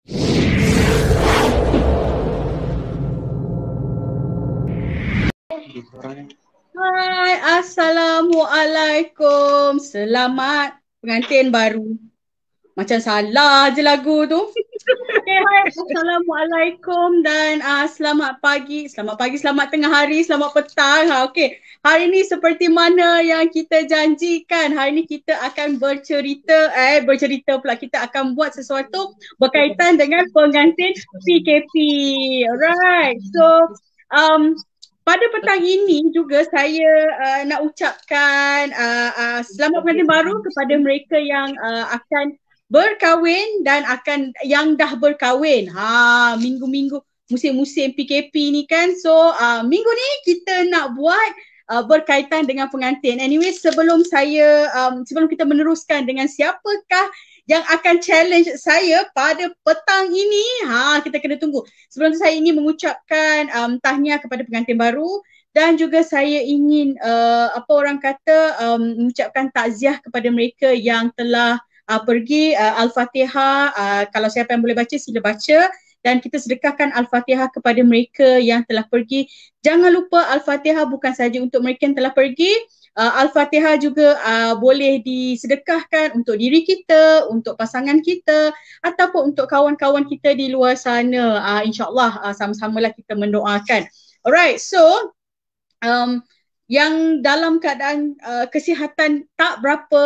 Hai, Assalamualaikum. Selamat pengantin baru. Macam salah je lagu tu. Okay, hai, Assalamualaikum dan selamat pagi. Selamat pagi, selamat tengah hari, selamat petang. Okay, hari ni seperti mana yang kita janjikan. Hari ni kita akan bercerita pula. Kita akan buat sesuatu berkaitan dengan pengantin PKP. Alright, so pada petang ini juga saya nak ucapkan selamat pengantin baru kepada mereka yang akan berkahwin dan yang dah berkahwin. Minggu-minggu musim-musim PKP ni kan. So minggu ni kita nak buat berkaitan dengan pengantin. Anyway, sebelum kita meneruskan dengan siapakah yang akan challenge saya pada petang ini, kita kena tunggu. Sebelum tu saya ingin mengucapkan tahniah kepada pengantin baru dan juga saya ingin mengucapkan takziah kepada mereka yang telah pergi Al-Fatihah. Kalau siapa yang boleh baca, sila baca dan kita sedekahkan Al-Fatihah kepada mereka yang telah pergi. Jangan lupa Al-Fatihah bukan saja untuk mereka yang telah pergi, Al-Fatihah juga boleh disedekahkan untuk diri kita, untuk pasangan kita ataupun untuk kawan-kawan kita di luar sana. InsyaAllah sama-samalah kita mendoakan. Alright, so yang dalam keadaan kesihatan tak berapa,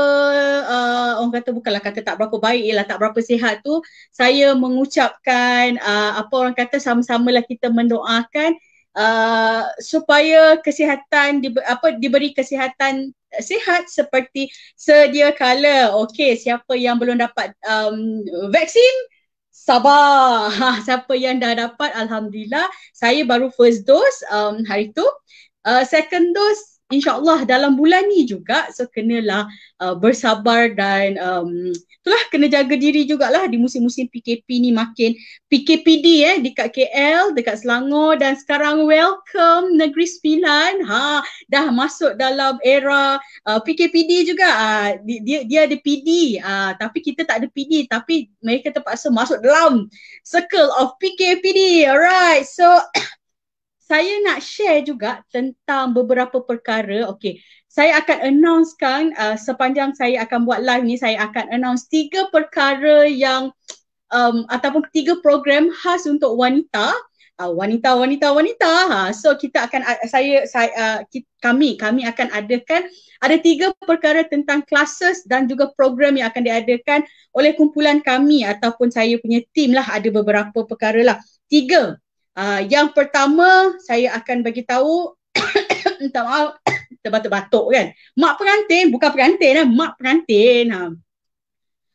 orang kata bukanlah kata tak berapa baik, ialah tak berapa sihat tu, saya mengucapkan sama-samalah kita mendoakan supaya kesihatan diberi kesihatan sihat seperti sedia kala. Okey, siapa yang belum dapat vaksin, sabar. Siapa yang dah dapat, alhamdulillah. Saya baru first dose hari tu. Second dose InsyaAllah dalam bulan ni juga. So kenalah bersabar dan itulah, kena jaga diri jugalah di musim-musim PKP ni, makin PKPD dekat KL, dekat Selangor, dan sekarang welcome Negeri Sembilan. Dah masuk dalam era PKPD juga. Dia ada PD, tapi kita tak ada PD, tapi mereka terpaksa masuk dalam circle of PKPD. Alright, so saya nak share juga tentang beberapa perkara. Okey, saya akan announcekan sepanjang saya akan buat live ni, saya akan announce 3 perkara yang ataupun 3 program khas untuk wanita. Wanita. So kita akan kami akan adakan ada 3 perkara tentang classes dan juga program yang akan diadakan oleh kumpulan kami ataupun saya punya team lah. Ada beberapa perkara lah. 3. Yang pertama saya akan bagi tahu minta maaf terbatuk-batuk kan. Mak pengantin, bukan pengantin mak pengantin.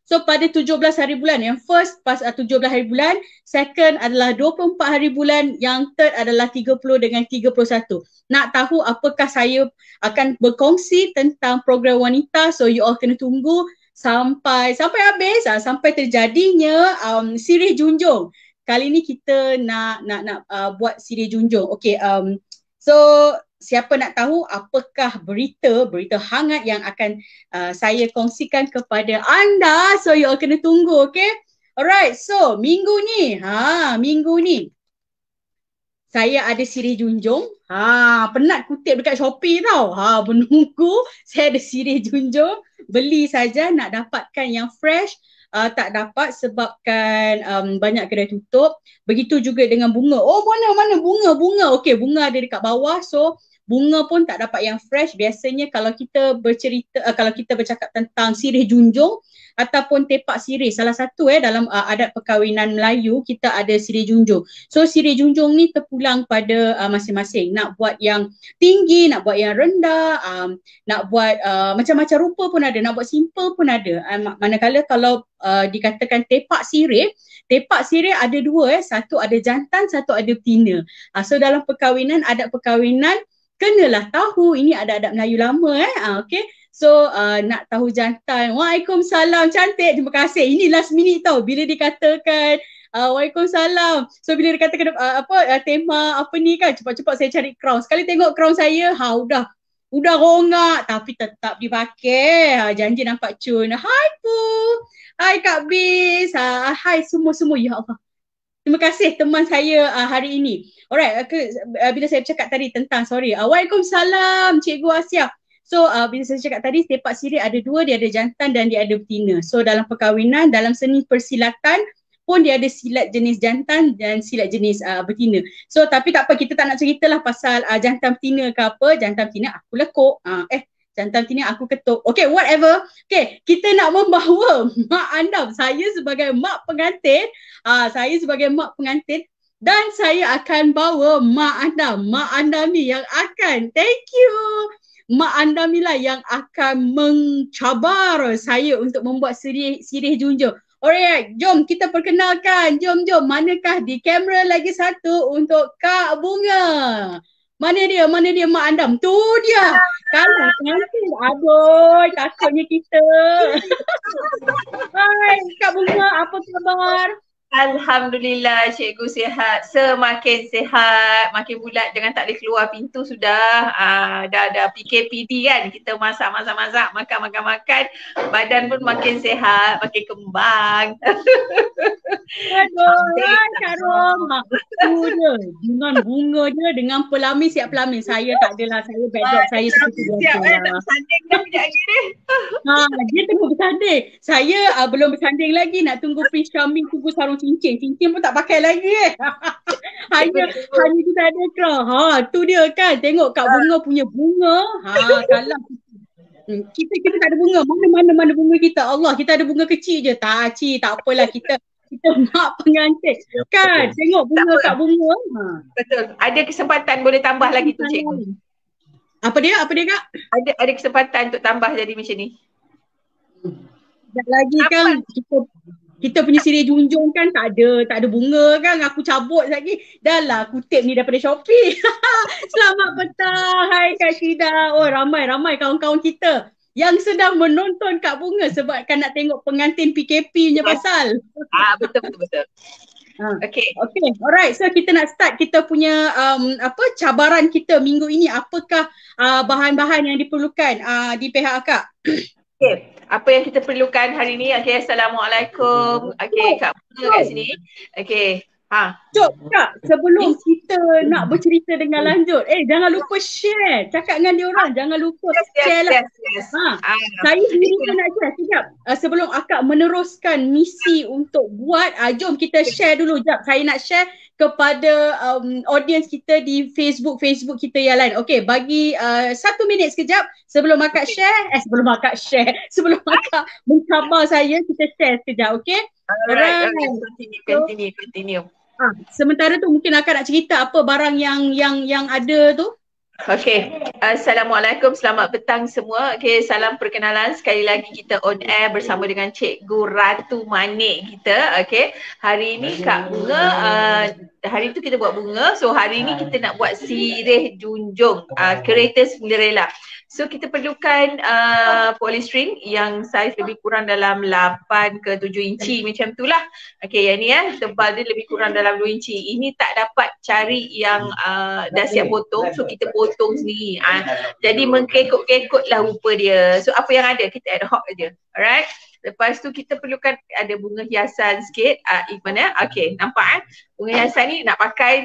So pada 17 hari bulan, yang first pas 17 hari bulan, second adalah 24 hari bulan, yang third adalah 30 dengan 31. Nak tahu apakah saya akan berkongsi tentang program wanita, so you all kena tunggu sampai habis, sampai terjadinya sirih junjung. Kali ni kita nak buat sirih junjung. Okey, so siapa nak tahu apakah berita hangat yang akan saya kongsikan kepada anda, so you all kena tunggu, okey? Alright, so minggu ni saya ada sirih junjung. Penat kutip dekat Shopee tau. Menunggu saya ada sirih junjung. Beli saja nak dapatkan yang fresh. Tak dapat sebabkan banyak kedai tutup. Begitu juga dengan bunga. Oh, mana bunga. Okey, bunga ada dekat bawah. So bunga pun tak dapat yang fresh. Biasanya kalau kita bercakap tentang sirih junjung ataupun tepak sirih, salah satu dalam adat perkahwinan Melayu kita ada sirih junjung. So sirih junjung ni terpulang pada masing-masing. Nak buat yang tinggi, nak buat yang rendah, nak buat macam-macam rupa pun ada, nak buat simple pun ada. Manakala kalau dikatakan tepak sirih ada 2, satu ada jantan, satu ada betina. So dalam perkahwinan, adat perkahwinan kenalah tahu, ini adat-adat Melayu lama okey. So nak tahu jantan. Waalaikumsalam, cantik, terima kasih. Ini last minute tau bila dikatakan waalaikumsalam. So bila dikatakan tema apa ni kan, cepat-cepat saya cari crown. Sekali tengok crown saya, udah rongak tapi tetap dipakai. Janji nampak cun. Hai Pu. Hai Kak Bis. Hai semua-semua. Ya Allah. Terima kasih teman saya hari ini. Alright, bila saya cakap tadi tentang, Waalaikumsalam Cikgu Asia. So, bila saya cakap tadi, sepak sirih ada dua, dia ada jantan dan dia ada betina. So, dalam perkahwinan, dalam seni persilatan pun dia ada silat jenis jantan dan silat jenis betina. So, tapi tak apa, kita tak nak ceritalah pasal jantan betina ke apa. Jantan betina aku lekuk. Jantan betina aku ketuk. Okay, whatever. Okay, kita nak membawa mak anda, saya sebagai mak pengantin, dan saya akan bawa mak anda ni yang akan, thank you, mak anda ni lah yang akan mencabar saya untuk membuat sirih junjung. Alright, jom kita perkenalkan, jom, manakah di kamera lagi satu untuk Kak Bunga? Mana dia mak andam? Tu dia. Kalau cantik, aduh, takutnya kita. Hai, Kak Bunga, apa khabar? Alhamdulillah, cikgu sihat. Semakin sihat, makin bulat. Jangan tak boleh keluar pintu sudah. Dah PKPD kan. Kita masak, makan. Badan pun makin sihat, makin kembang. Aduh, Kak Roma. Dengan bunga dia, dengan pelamin, siap pelamin. Saya tak adalah, saya backdrop saya seperti biasa lah. Bersanding dah sekejap lagi dia tengok bersanding. Saya belum bersanding lagi, nak tunggu Prince Charming, tunggu sarung cincin. Cincin pun tak pakai lagi hanya kita ada kerah. Tu dia kan, tengok Kak Bunga punya bunga. Kalau kita tak ada bunga, mana bunga kita? Allah, kita ada bunga kecil je. Tak apalah, kita mak pengantin kan, tengok bunga Kak Bunga. Betul, ada kesempatan boleh tambah lagi tu cikgu. Apa dia Kak? Ada kesempatan untuk tambah jadi macam ni. Tak lagi kan kita punya sirih junjung kan tak ada bunga kan, aku cabut lagi. Dah lah kutip ni daripada Shopee. Selamat petang, hai Kak Syida. Oh, ramai kawan-kawan kita yang sedang menonton Kak Bunga sebabkan nak tengok pengantin PKP punya pasal. Betul. Okay, alright. So kita nak start kita punya cabaran kita minggu ini. Apakah bahan-bahan yang diperlukan di pihak Kak? Okay, apa yang kita perlukan hari ni? Okay, Assalamualaikum. Okay, Kak Bunga kat sini. Okay. Cuk, Kak, sebelum kita nak bercerita dengan lanjut, jangan lupa share. Cakap dengan dia orang, jangan lupa share lah. Yes. Saya sendiri pun nak share. Sekejap, sebelum akak meneruskan misi untuk buat, jom kita share dulu. Sekejap, saya nak share kepada audience kita di Facebook kita yang lain. Okay, bagi 1 minit sekejap sebelum akak share, sebelum akak mencabar saya, kita share sekejap, okay? Alright. Continue. Sementara tu mungkin akak nak cerita apa barang yang ada tu. Okay, Assalamualaikum, selamat petang semua. Okay, salam perkenalan. Sekali lagi kita on air bersama dengan Cikgu Ratu Manik kita. Okay, hari ni Kak Bunga, hari tu kita buat bunga. So hari ni kita nak buat sirih junjung, kereta Cinderella. So kita perlukan polystyrene yang saiz lebih kurang dalam 8 ke 7 inci macam tu lah. Okay, yang ni tebal dia lebih kurang dalam 2 inci. Ini tak dapat cari yang dah siap potong, so kita potong sendiri. Jadi mengkekut-kekut lah rupa dia. So apa yang ada? Kita ad hoc aja. Alright. Lepas tu kita perlukan ada bunga hiasan sikit. Mana? Okay, nampak bunga hiasan ni nak pakai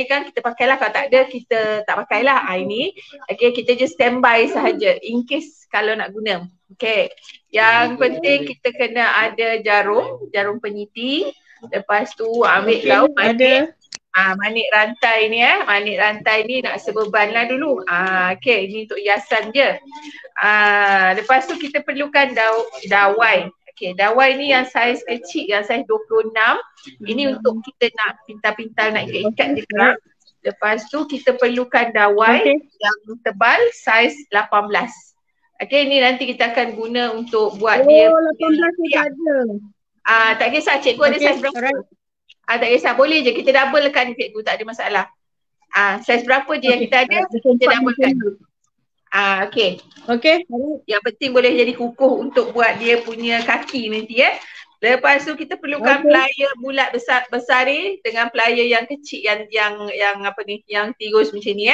kan, kita pakailah. Kalau tak ada, kita tak pakailah. Ini okay, kita just standby sahaja in case kalau nak guna. Okay, yang penting kita kena ada jarum penyiti. Lepas tu ambil lauk manik rantai ni manik rantai ni nak sebeban lah dulu. Okay, ini untuk hiasan je. Lepas tu kita perlukan dawai. Okay, dawai ni yang saiz kecil, yang saiz 26. Ini untuk kita nak pintal-pintal, nak ikat-ikat je kerang. Lepas tu kita perlukan dawai yang tebal saiz 18. Okay, ni nanti kita akan guna untuk buat dia. 18 ni ada. Tak kisah cikgu ada saiz berapa. Tak kisah, boleh je kita doublekan cikgu, tak ada masalah. Saiz berapa je yang kita ada, kita doublekan. Okay. Yang penting boleh jadi kukuh untuk buat dia punya kaki nanti Lepas tu kita perlukan plier bulat besar ni dengan plier yang kecil yang apa ni, yang tirus macam ni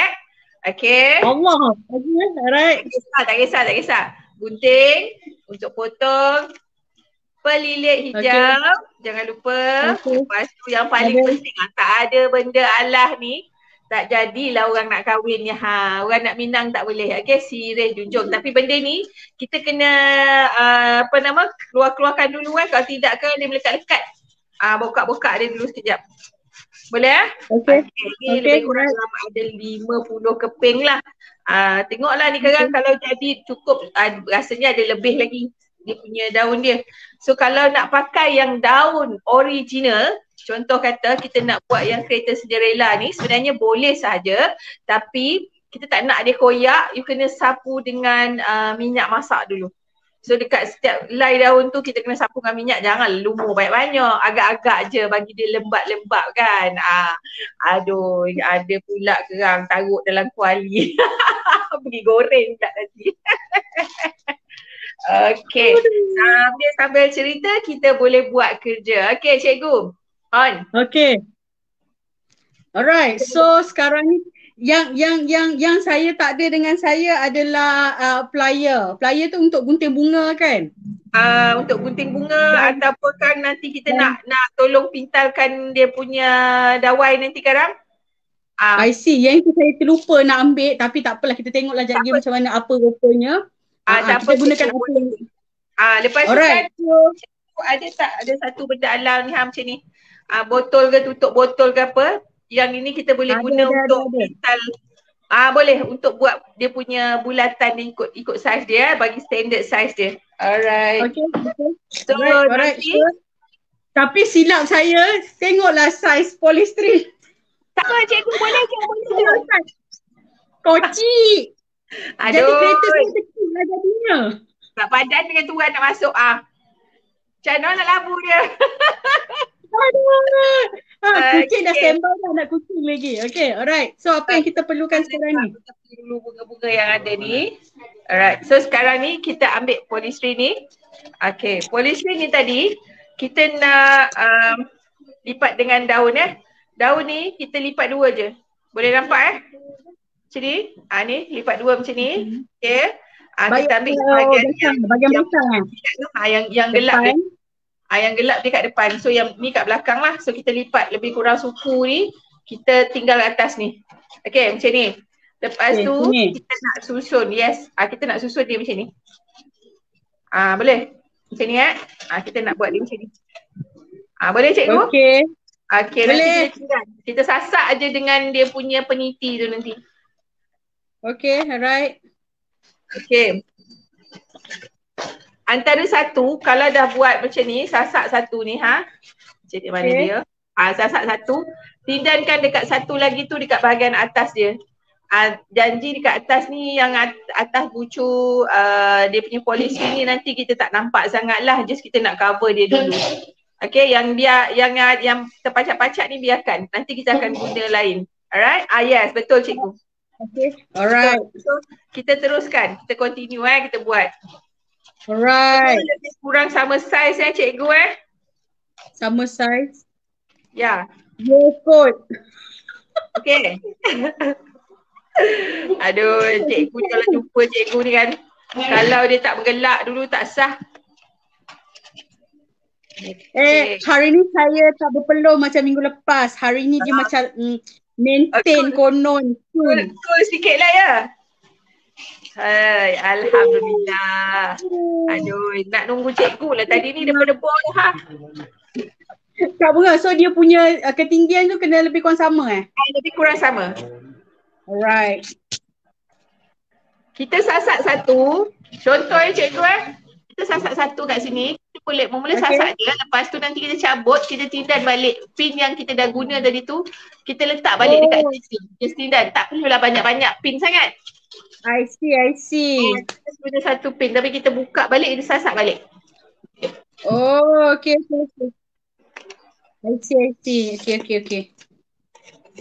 Okay. Allah. Alright. Tak kisah. Gunting untuk potong. Berlilit Okay. hijab. Jangan lupa. Okay. Lepas tu yang paling Ada. penting, tak ada benda alah ni. Tak jadilah orang nak kahwin ni. Orang nak minang tak boleh. Okay, sirih junjung. Tapi benda ni kita kena keluar-keluarkan dulu kan. Kalau tidak kan dia melekat-lekat. Buka-buka dia dulu sekejap. Boleh? Okay. Ni lebih kurang dalam ada 50 keping lah. Tengoklah ni kerang kalau jadi cukup, rasanya ada lebih lagi dia punya daun dia. So kalau nak pakai yang daun original, contoh kata kita nak buat yang kereta Cinderella ni, sebenarnya boleh saja, tapi kita tak nak dia koyak, you kena sapu dengan minyak masak dulu. So dekat setiap helai daun tu kita kena sapu dengan minyak, jangan lumur banyak-banyak, agak-agak je bagi dia lembab-lembab kan. Aduh, ada pula kerang taruh dalam kuali. Pergi goreng pula nanti. Okay, sambil cerita kita boleh buat kerja. Okay, cikgu. On. Okay. Alright, so sekarang ni yang saya tak ada dengan saya adalah plier. Plier tu untuk gunting bunga kan? Untuk gunting bunga ataupun kan nanti kita nak tolong pintalkan dia punya dawai nanti sekarang. I see. Yang itu saya terlupa nak ambil, tapi tak apalah, kita tengoklah jap dia macam mana apa rupanya. Kita gunakan apa yang lepas tu kan ada satu benda alam ni macam ni. Botol ke, tutup botol ke apa. Yang ini kita boleh guna untuk pintal. Boleh untuk buat dia punya bulatan dia ikut saiz dia, bagi standard saiz dia. Alright. Okay. So nanti tapi silap saya, tengoklah saiz polystyrene. Tak apa cikgu, boleh je. Kocik. Aduh. Jadi kereta saya kecil lah jadinya. Tak padan dengan tuan nak masuk. Macam mana nak labu dia? Aduh. Kucing dah standby dah nak kucing lagi. Okay, alright. So apa yang kita perlukan sekarang ni? Kita perlu bunga-bunga yang ada ni. Alright, so sekarang ni kita ambil polystyrene ni. Okay, polystyrene ni tadi kita nak lipat dengan daun Daun ni kita lipat dua je. Boleh nampak macam ni. Ni lipat dua macam ni. Okay. Kita ambil bahagian belakang yang gelap ni. Yang gelap dia kat depan. So yang ni kat belakang lah. So kita lipat lebih kurang suku ni. Kita tinggal atas ni. Okay macam ni. Lepas tu kita nak susun. Yes. Kita nak susun dia macam ni. Boleh? Macam ni kita nak buat dia macam ni. Boleh cikgu? Okay, boleh. Nanti kita sasak aja dengan dia punya peniti tu nanti. Okay, alright. Okay. Antara satu, kalau dah buat macam ni, sasak satu ni macam mana dia. Sasak satu, tindankan dekat satu lagi tu dekat bahagian atas dia. Janji dekat atas ni yang atas bucu dia punya polystyrene ni nanti kita tak nampak sangat lah, just kita nak cover dia dulu. Okay, yang terpacak-pacak ni biarkan. Nanti kita akan guna lain. Alright? Yes, betul cikgu. Okay, alright. So, kita teruskan. Kita continue kita buat. Alright. Lebih kurang sama saiz cikgu Sama saiz? Ya. Yes, kot. Okay. Aduh, cikgu kalau jumpa cikgu ni kan, kalau dia tak bergelak dulu tak sah. Hari ni saya tak berpeluh macam minggu lepas. Hari ni dia macam maintain konon. Cool sikit lah ya. Hai, alhamdulillah. Aduh, nak nunggu cikgu lah. Tadi ni daripada bawah Tak bunga, so dia punya ketinggian tu kena lebih kurang sama lebih kurang sama. Alright. Kita sasak satu. Contoh cikgu kita sasak satu kat sini. Kita boleh mula sasak dia. Lepas tu nanti kita cabut, kita tindan balik pin yang kita dah guna tadi tu. Kita letak balik dekat sini. Just tindan. Tak perlulah banyak-banyak pin sangat. I see. Kita guna satu pin tapi kita buka balik, kita sasak balik. Oh, okay. I see. Okay.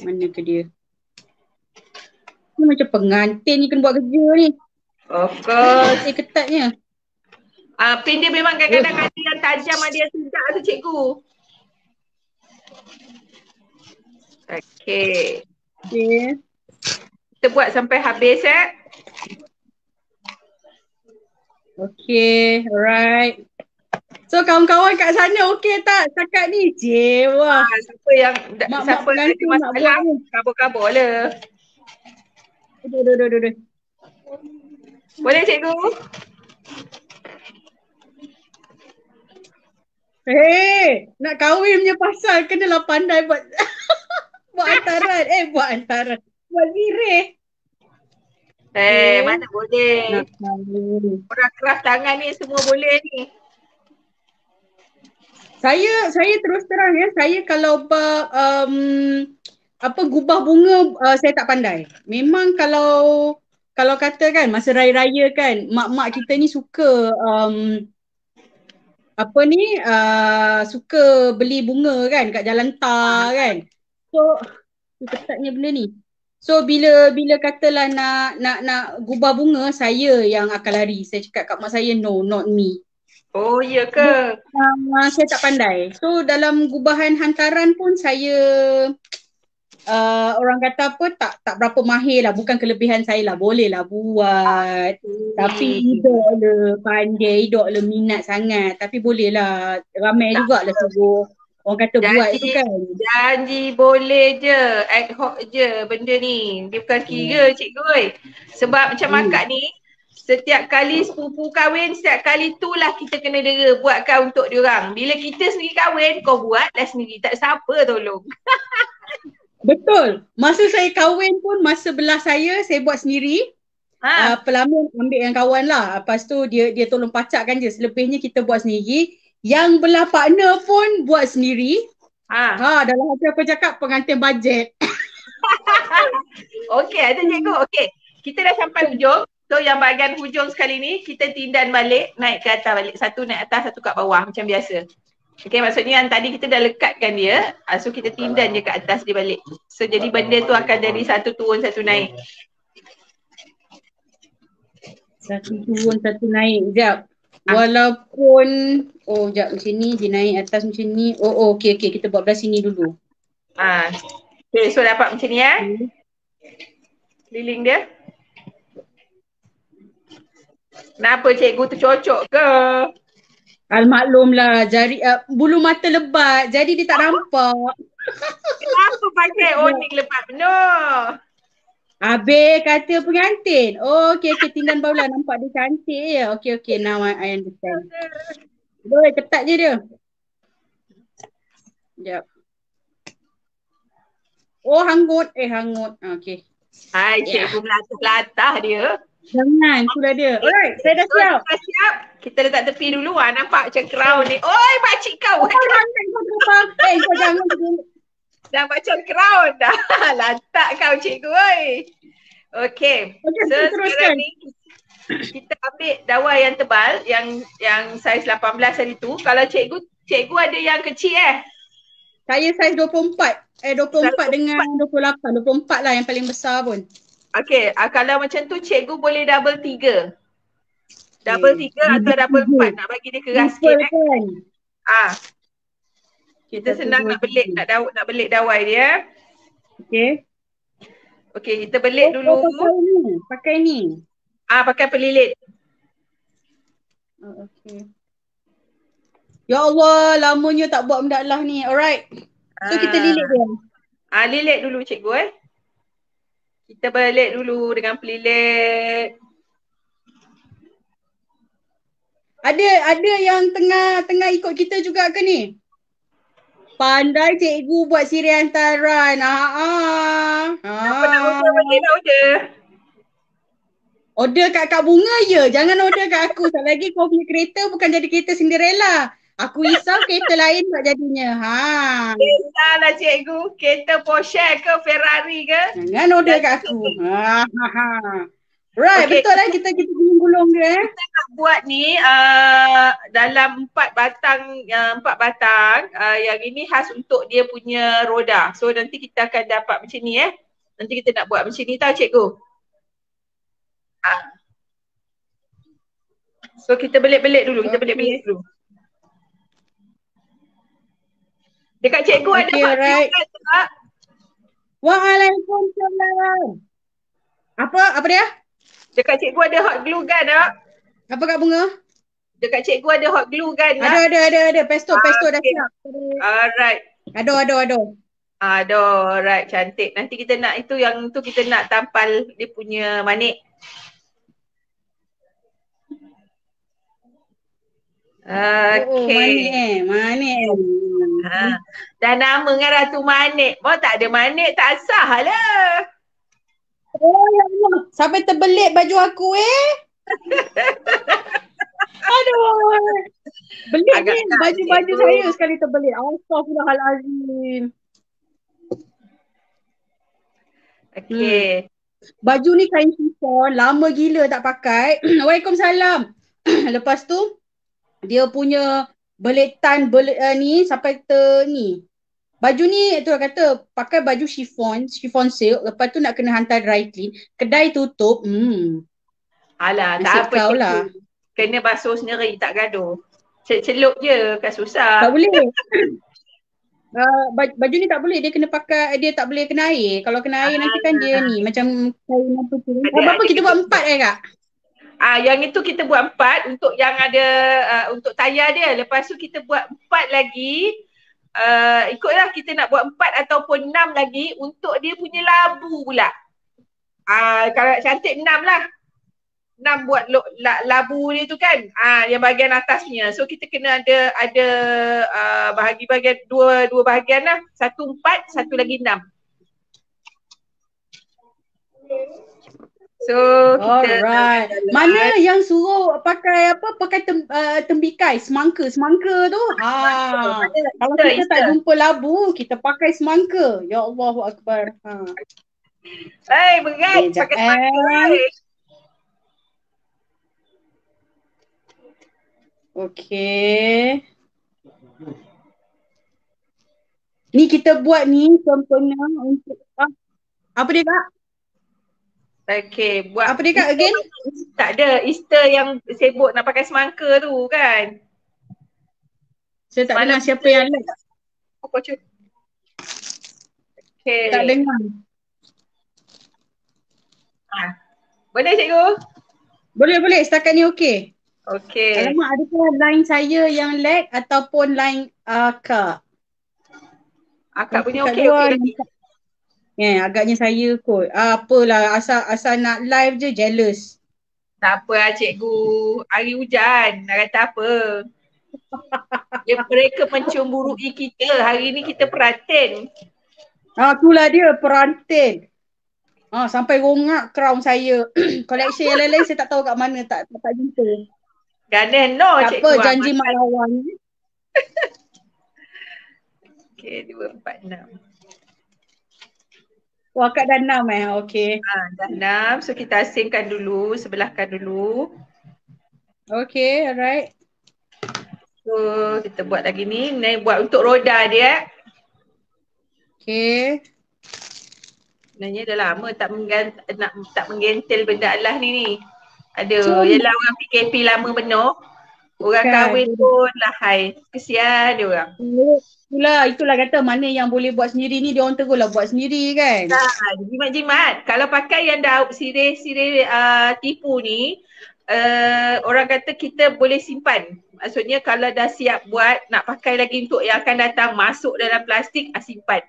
Mana ke dia? Ni macam pengantin ni kena buat kerja ni. Of course. Ketatnya. Pin dia memang kadang-kadang ada yang tajam, ada yang tidak tu cikgu. Okay. Kita buat sampai habis Okay, alright. So kawan-kawan kat sana okey tak setakat ni? Wah. Siapa yang Mak-mak siapa ada pengantin nak buat masalah, ni. kabur-kabur lah. Aduh. Boleh cikgu? Nak kahwin punya pasal kenalah pandai buat buat hantaran. Buat hantaran. Buat zirih. Mana boleh. Nak kahwin. Orang keras tangan ni semua boleh ni. Saya terus terang saya kalau gubah bunga saya tak pandai. Memang kalau kata kan masa raya-raya kan mak-mak kita ni suka suka beli bunga kan kat jalan tar kan. So ketatnya benda ni. So bila katalah nak gubah bunga, saya yang akan lari. Saya cakap kat mak saya, no, not me. Oh, iya ke? Saya tak pandai. So dalam gubahan hantaran pun saya orang kata apa tak berapa mahir lah. Bukan kelebihan saya lah. Boleh lah buat. Tapi pandai, minat sangat. Tapi boleh lah. Ramai jugalah suruh. Orang kata buat tu kan. Janji boleh je. Ad hoc je benda ni. Dia bukan kira cikgu. Sebab macam akak ni, setiap kali sepupu kahwin, setiap kali tu lah kita kena dera buatkan untuk diorang. Bila kita sendiri kahwin, kau buatlah sendiri. Tak siapa tolong. Betul. Masa saya kahwin pun, masa belah saya buat sendiri. Pelamin ambil yang kawan lah. Lepas tu dia tolong pacakkan je. Selebihnya kita buat sendiri. Yang belah partner pun buat sendiri. Dalam hati aku cakap pengantin bajet. Okey, ada cikgu. Okey. Kita dah sampai hujung. So yang bahagian hujung sekali ni, kita tindan balik, naik ke atas balik. Satu naik atas, satu kat bawah macam biasa. Okey, maksudnya yang tadi kita dah lekatkan dia. So kita tindan je kat atas dia balik. So jadi benda tu akan jadi satu turun, satu naik. Satu turun, satu naik. Sekejap. Walaupun, sekejap macam ni, dia naik atas macam ni. Okey. Kita buat belah sini dulu. Okay, so dapat macam ni Keliling dia. Kenapa cikgu tu cocok ke? Maklumlah, jari bulu mata lebat, jadi dia tak nampak. Kenapa pakai onik lebat penuh? Habis kata pengantin. Okey, tindan bawah lah, nampak dia cantik je. Okey, now I understand. Boleh, ketat je dia. Sekejap. Hanggut. Okey. Hai, cikgu melatah-latah dia. Jangan, itulah dia. Alright, saya dah siap. Dah siap. Kita letak tepi dulu nampak macam crown ni. Oi, makcik kau. Kau jangan. Dah macam crown dah. Lantak kau cikgu. Okey. So sekarang ni kita ambil dawai yang tebal yang saiz 18 tadi tu. Kalau cikgu ada yang kecil Saya saiz 24. 24 dengan 28. 24 lah yang paling besar pun. Okey, kalau macam tu cikgu boleh double 3. Double 3 atau double 4 nak bagi dia keras sikit kan? Kita senang nak belik dawai dia. Okey, kita belik dulu. Pakai ni. Pakai pelilit. Okey. Ya Allah, lamanya tak buat benda lah ni. Alright. So kita lilit dia. Lilit dulu cikgu Kita belik dulu dengan pelilit. Ada yang tengah ikut kita juga ke ni? Pandai cikgu buat siri hantaran. Apa nak order? Order kat Kak Bunga je. Jangan order kat aku. Sekali lagi kau punya kereta bukan jadi kereta Cinderella. Aku risau kereta lain buat jadinya. Kereta lah cikgu. Kereta Porsche ke Ferrari ke? Jangan order kat aku. Right, okay. Betul lah kita gulung dia. Kita nak buat ni dalam 4 batang. Yang ini khas untuk dia punya roda. So nanti kita akan dapat macam ni Nanti kita nak buat macam ni tau cikgu. So kita belik-belik dulu. Dekat cikgu ada right. Waalaikumsalam. Apa dia? Dekat cikgu ada hot glue gun tak? Apa Kak Bunga? Dekat cikgu ada hot glue kan? Ada. Pesto dah Okay. siap. Alright. Ada. Aduh, right, cantik. Nanti kita nak itu, yang tu kita nak tampal dia punya manik. Okay. Manik. Dah nama dengan Ratu Manik. Mau tak ada manik tak sah lah. Oh ya Allah. Sampai terbelit baju aku Aduh. Belit ni baju-baju saya sekali terbelit. Astaghfirullahalazim. Okay. Baju ni kain chiffon, lama gila tak pakai. Waalaikumsalam. Lepas tu dia punya belitan ni sampai ni. Baju ni tu kata pakai baju chiffon silk, lepas tu nak kena hantar dry clean, kedai tutup. Alah, tak apa cikgu. Lah. Kena basuh sendiri, tak gaduh. Celup je, kan susah. Tak boleh. Baju ni tak boleh, dia kena pakai, dia tak boleh kena air. Kalau kena air nanti kan dia ni macam kain apa tu. Berapa kita buat 4 Kak? Yang itu kita buat 4 untuk yang ada untuk tayar dia. Lepas tu kita buat 4 lagi. Ikutlah kita nak buat 4 ataupun 6 lagi untuk dia punya labu pula. Kalau cantik 6 lah. 6 buat labu ni tu kan. Yang bahagian atasnya. So kita kena ada bahagi bahagian dua bahagian lah. 1 4, satu lagi 6. So kita mana yang suruh pakai apa? Pakai tembikai, semangka tu. Kalau kita tak jumpa labu, kita pakai semangka. Ya Allahu Akbar. Berat pakai semangka. Okey. Ni kita buat ni sempena untuk apa dia Kak? Okay, buat apa dia Kak again? Tak ada, Easter yang sibuk nak pakai semangka tu kan. Saya tak dengar siapa yang like. Apa cu? Okay. Tak dengar. Boleh cikgu? Boleh, setakat ni okey. Okey. Alamak, adakah line saya yang lag ataupun line Kak? Akak punya okey lagi. Agaknya saya kot. Apalah, asal nak live je jealous. Tak apa lah cikgu. Hari hujan. Nak kata apa? Mereka mencemburui kita. Hari ni kita perantin. Itulah dia, perantin. Sampai rongak crown saya. Collection yang lain-lain saya tak tahu kat mana. Tak jumpa. Ganen no tak cikgu. Tak apa, janji mak lawan. Okay, 2, 4, 6. Wah, Kak dah 6 okey. Dah 6. So kita asingkan dulu, sebelahkan dulu. Okey, alright. So kita buat lagi ni. Ni buat untuk roda dia. Okey. Sebenarnya dah lama tak menggentel benda Allah ni. Yelah orang PKP lama penuh. Orang kahwin pun lahai. Kesian dia orang. Itulah kata mana yang boleh buat sendiri ni dia orang teruslah buat sendiri kan. Jimat-jimat. Kalau pakai yang dah sirih tipu ni, orang kata kita boleh simpan. Maksudnya kalau dah siap buat, nak pakai lagi untuk yang akan datang, masuk dalam plastik, simpan.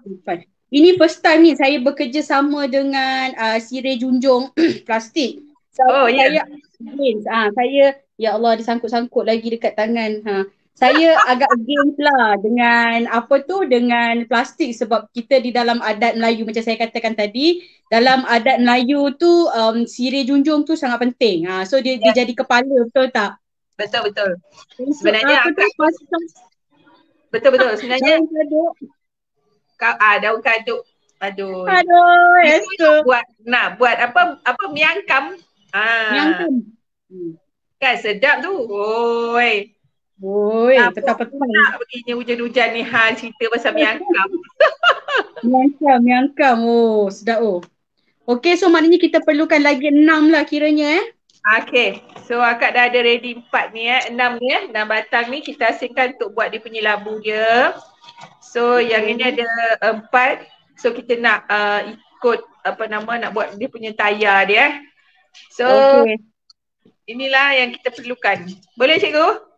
Simpan. Ini first time ni saya bekerja sama dengan sirih junjung plastik. Saya ya Allah disangkut-sangkut lagi dekat tangan. Saya agak against lah dengan dengan plastik sebab kita di dalam adat Melayu macam saya katakan tadi, dalam adat Melayu tu sirih junjung tu sangat penting. So dia jadi kepala, betul tak? Betul. Sebenarnya betul. Sebenarnya daun kaduk. Aduh, Esther. Buat apa miangkam. Miangkam. Kan sedap tu. Oi, betul-betul. Tak begini hujan-hujan ni cerita pasal miangkam. Miangkam. Sedap Okey, so maknanya kita perlukan lagi 6 lah kiranya Okey. So akak dah ada ready 4 ni 6 ni 6 batang ni kita asingkan untuk buat dia punya labu dia. So yang ini ada 4. So kita nak ikut nak buat dia punya tayar dia. So inilah yang kita perlukan. Boleh cikgu?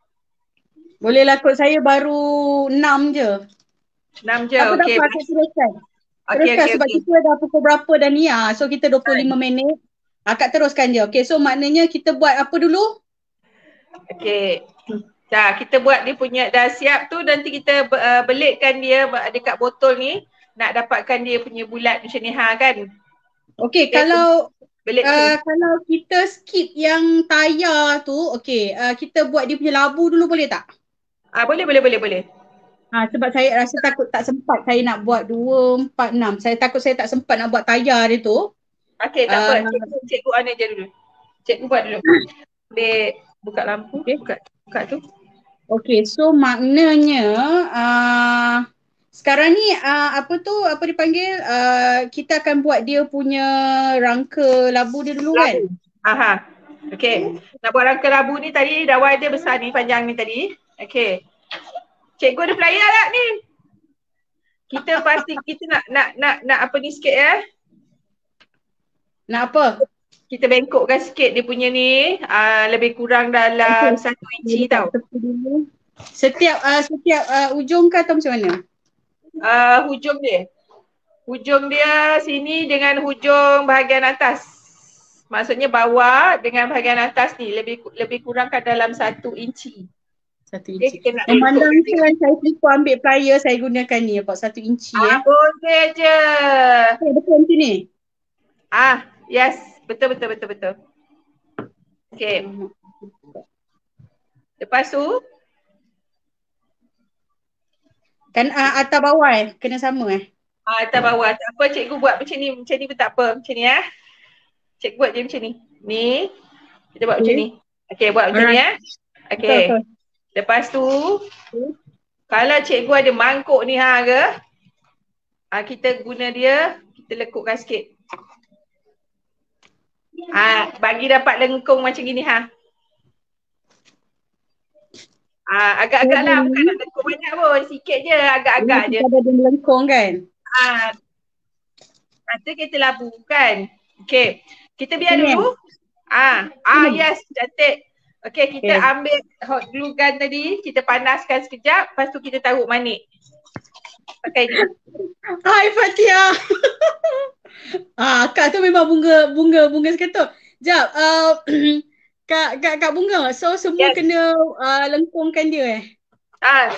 Boleh lah kot, saya baru 6 je. 6 je, Apa tak okey. apa, akak teruskan. Okey, Teruskan okey, sebab okey. kita dah pukul berapa dah ni. So kita 25 minit. Akak teruskan je. Okay, so maknanya kita buat apa dulu? Okey. Dah, kita buat dia punya, dah siap tu, nanti kita belitkan dia dekat botol ni. Nak dapatkan dia punya bulat macam ni kan. Okay, kalau belit tu. kalau kita skip yang tayar tu, okay, kita buat dia punya labu dulu boleh tak? Boleh. Sebab saya rasa takut tak sempat saya nak buat 2, 4, 6. Saya takut saya tak sempat nak buat tayar dia tu. Okey, tak apa. Cikgu on je dulu. Cikgu buat dulu. Ambil, buka lampu. Okay. Buka tu. Okay, so maknanya sekarang ni apa dipanggil, kita akan buat dia punya rangka labu dia dulu kan? Aha. Okay. Nak buat rangka labu ni tadi, dawai dia besar ni, panjang ni tadi. Okay. Cikgu ada flyer tak ni? Kita pasti kita nak apa ni sikit Nak apa? Kita bengkokkan sikit dia punya ni, lebih kurang dalam 1 inci tau. Setiap ujung ke atau macam mana? Hujung dia sini dengan hujung bahagian atas. Maksudnya bawah dengan bahagian atas ni lebih kurang dalam 1 inci. 1 inci. Memandangkan saya lupa ambil plier, saya gunakan ni about 1 inci. Boleh je. Betul macam ni? Yes. Betul. Okay. Lepas tu kan atas bawah kena sama atas bawah. Tak apa, cikgu buat macam ni pun tak apa. Macam ni Cikgu buat je macam ni. Ni. Kita buat macam ni. Okay, buat macam ni Okay. Betul. Lepas tu kalau cikgu ada mangkuk ni ke, kita guna dia, kita lekukkan sikit. Bagi dapat lengkung macam gini agak-agak lah, bukan nak lengkung banyak pun, sikit je, agak-agak je. Kita ada melengkung kan? Nanti kita labukan. Okay, kita biar dulu. Yes, cantik. Okay, kita ambil hot glue gun tadi, kita panaskan sekejap, lepas tu kita taruh manik. Pakai ni. Hai Fatia. Kak tu memang bunga seketul. Jap, Kak Bunga, so semua kena lengkungkan dia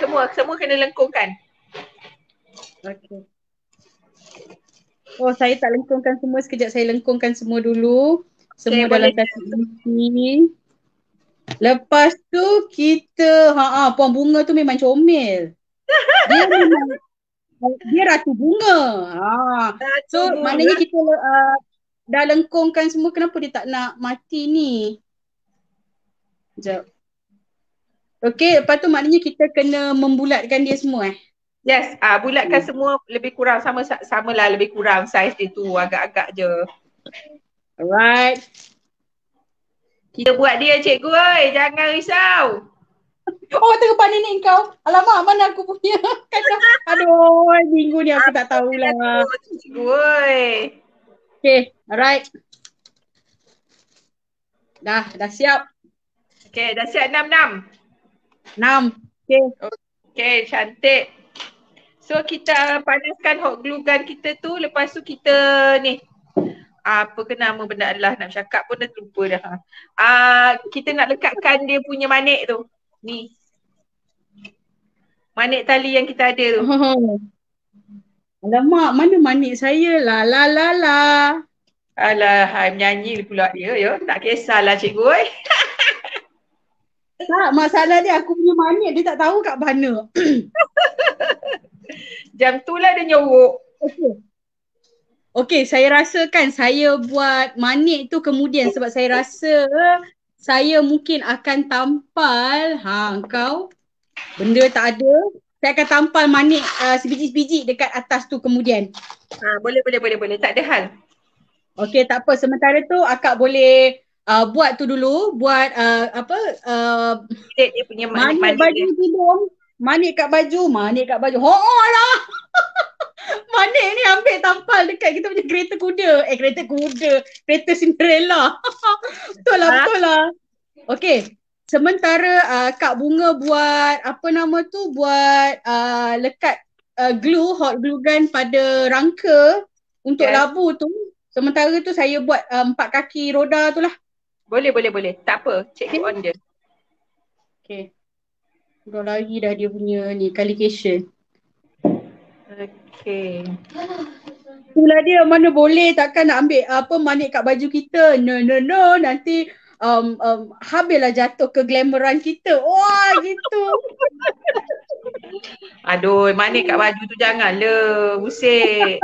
semua kena lengkungkan. Okay. Saya tak lengkungkan semua, sekejap saya lengkungkan semua dulu. Semua dalam satu inci. Lepas tu kita, Puan Bunga tu memang comel. Dia ratu bunga. So maknanya kita dah lengkungkan semua, kenapa dia tak nak mati ni? Sekejap. Okay, lepas tu maknanya kita kena membulatkan dia semua Yes, bulatkan semua lebih kurang sama lah, lebih kurang saiz dia tu, agak-agak je. Alright. Kita buat dia cikgu jangan risau. Tengah panik kau. Alamak, mana aku punya kacang. Aduh, minggu ni aku tak tahulah. Okay, alright. Dah siap. Okay, dah siap 6. 6. Okay, cantik. So kita panaskan hot glue gun kita tu, lepas tu kita ni. Apa ke nama benda Allah nak cakap pun dah terlupa dah. Kita nak lekatkan dia punya manik tu. Ni. Manik tali yang kita ada tu. Alamak, mana manik saya lah. Alah, menyanyi pula dia. Tak kisahlah cikgu. Tak, masalah dia aku punya manik dia tak tahu kat mana. Jam tu lah dia nyorok. Okay, saya rasakan saya buat manik tu kemudian sebab saya rasa saya mungkin akan tampal. Kau benda tak ada. Saya akan tampal manik sebiji-sebiji dekat atas tu kemudian. Boleh. Tak ada hal. Okay, tak apa. Sementara tu akak boleh buat tu dulu. Buat dia punya manik baju hidung. Manik kat baju. Lah. Manik ni ambil tampal dekat kita punya kereta kuda. Kereta Cinderella. Betul lah. Okey. Sementara Kak Bunga buat apa nama tu, buat lekat glue, hot glue gun pada rangka untuk Yes. labu tu. Sementara tu saya buat 4 kaki roda tu lah. Boleh. Tak apa. Cikgu Okay. on je. Okay. Dah lari dah dia punya ni, collocation. Okay. Itulah dia, mana boleh takkan nak ambil apa manik kat baju kita. No. Nanti habislah jatuh ke glamoran kita. Wah gitu. Aduh, manik kat baju tu janganlah. Busik.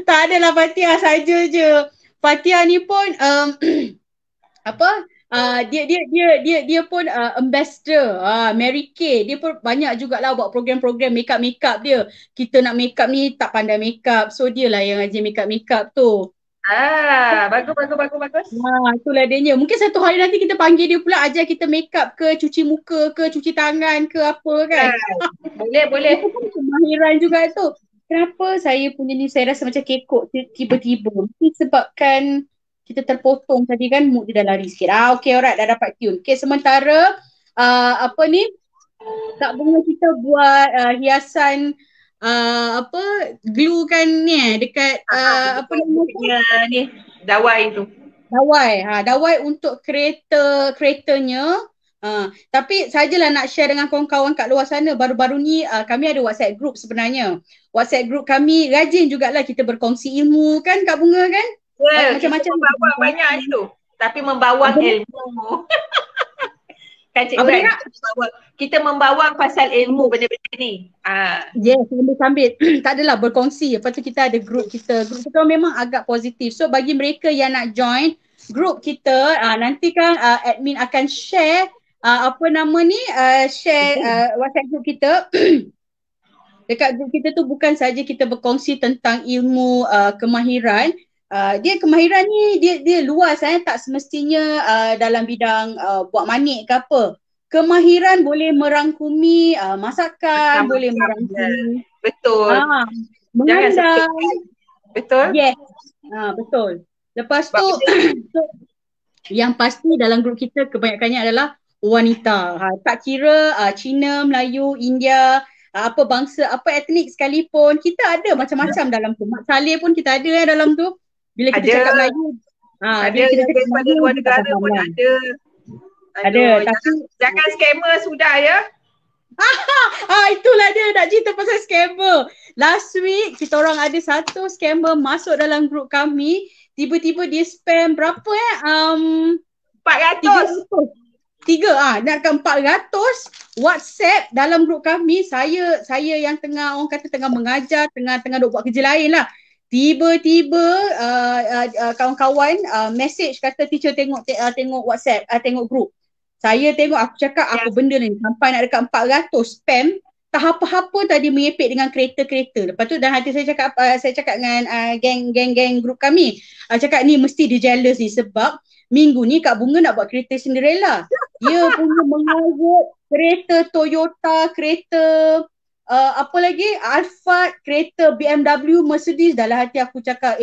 Tak adalah Fatia saja je. Fatia ni pun apa? Dia pun ambassador Mary Kay. Dia pun banyak jugalah buat program-program makeup dia. Kita nak makeup ni tak pandai makeup. So dia lah yang ajar makeup tu. Bagus. Itulah dia. Mungkin satu hari nanti kita panggil dia pula ajar kita makeup ke, cuci muka ke, cuci tangan ke apa kan. Boleh. Itu pun kemahiran juga tu. Kenapa saya punya ni saya rasa macam kekok tiba-tiba. Mungkin sebabkan kita terpotong tadi kan, mood dia dah lari sikit. Okay, alright, dah dapat tune. Okay, sementara apa ni, Kak Bunga kita buat hiasan apa, glue kan ni dekat apa namanya ni, dawai tu. Dawai untuk keretanya. Tapi sajalah nak share dengan kawan-kawan kat luar sana. Baru-baru ni kami ada WhatsApp group sebenarnya. WhatsApp group kami rajin jugalah kita berkongsi ilmu kan Kak Bunga kan? Macam-macam membawa banyak tu. Tapi membawang ilmu. Kan cikgu kan? Kita membawa pasal ilmu benda-benda ni. Yes, sambil-sambil. Tak adalah berkongsi. Lepas tu kita ada group kita. Group kita memang agak positif. So bagi mereka yang nak join group kita, nanti kan admin akan share apa nama ni, share WhatsApp group kita. Dekat group kita tu bukan saja kita berkongsi tentang ilmu kemahiran. Dia kemahiran ni dia luas tak semestinya dalam bidang buat manik ke apa. Kemahiran boleh merangkumi masakan, boleh merangkumi betul. Mengandang. Betul? Yes. Betul. Lepas tu yang pasti dalam grup kita kebanyakannya adalah wanita. Tak kira Cina, Melayu, India, apa bangsa, apa etnik sekalipun, kita ada macam-macam dalam tu. Mak Saleh pun kita ada dalam tu. Bila kita cakap Melayu, bila kita cakap Melayu, luar negara pun ada. Tapi jangan scammer sudah ya. Itulah dia nak cerita pasal scammer. Last week kita orang ada satu scammer masuk dalam grup kami. Tiba-tiba dia spam berapa 400. Nak ke 400 WhatsApp dalam grup kami. Saya yang tengah orang kata tengah mengajar, tengah duk buat kerja lain lah. Tiba-tiba kawan-kawan message kata teacher tengok WhatsApp, tengok grup. Saya tengok, aku cakap apa benda ni sampai nak dekat 400 spam. Tak apa-apa tadi mengepek dengan kereta-kereta. Lepas tu dalam hati saya cakap dengan geng grup kami. Cakap ni mesti dia jealous ni sebab minggu ni Kak Bunga nak buat kereta Cinderella. Dia punya mengawut kereta Toyota, kereta apa lagi? Alphard, kereta BMW, Mercedes. Dalam hati aku cakap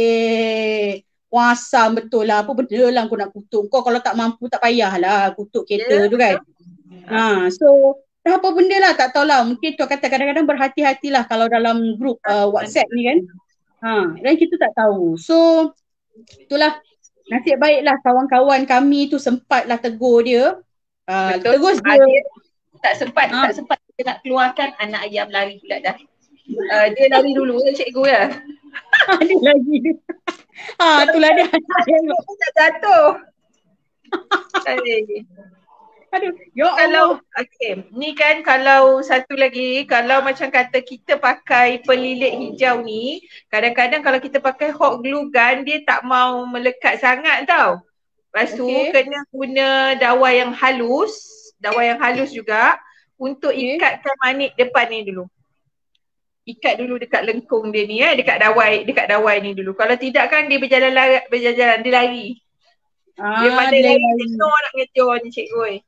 kuasa betul lah. Apa benda lah aku nak kutuk kau, kalau tak mampu tak payahlah kutuk kereta tu kan. So dah apa benda lah tak tahulah. Mungkin tu kata kadang-kadang berhati-hatilah kalau dalam grup WhatsApp ni kan. Dan kita tak tahu. So itulah, nasib baiklah kawan-kawan kami tu sempatlah tegur dia. Tegur dia. Tak sempat kita nak keluarkan anak ayam lari pula dah. Dia lari dulu cikgu ya. Dia lagi. Itulah dia. Tak jatuh. Aduh, ya Allah. Ni kan kalau satu lagi, kalau macam kata kita pakai pelilit hijau ni, kadang-kadang kalau kita pakai hot glue gun, dia tak mau melekat sangat tau. Lepas tu kena guna dawai yang halus juga untuk ikatkan manik depan ni dulu. Ikat dulu dekat lengkung dia ni dekat dawai ni dulu. Kalau tidak kan dia berjalan dia lari. Dia pandai lari, dia nak ngejar ni cikgu.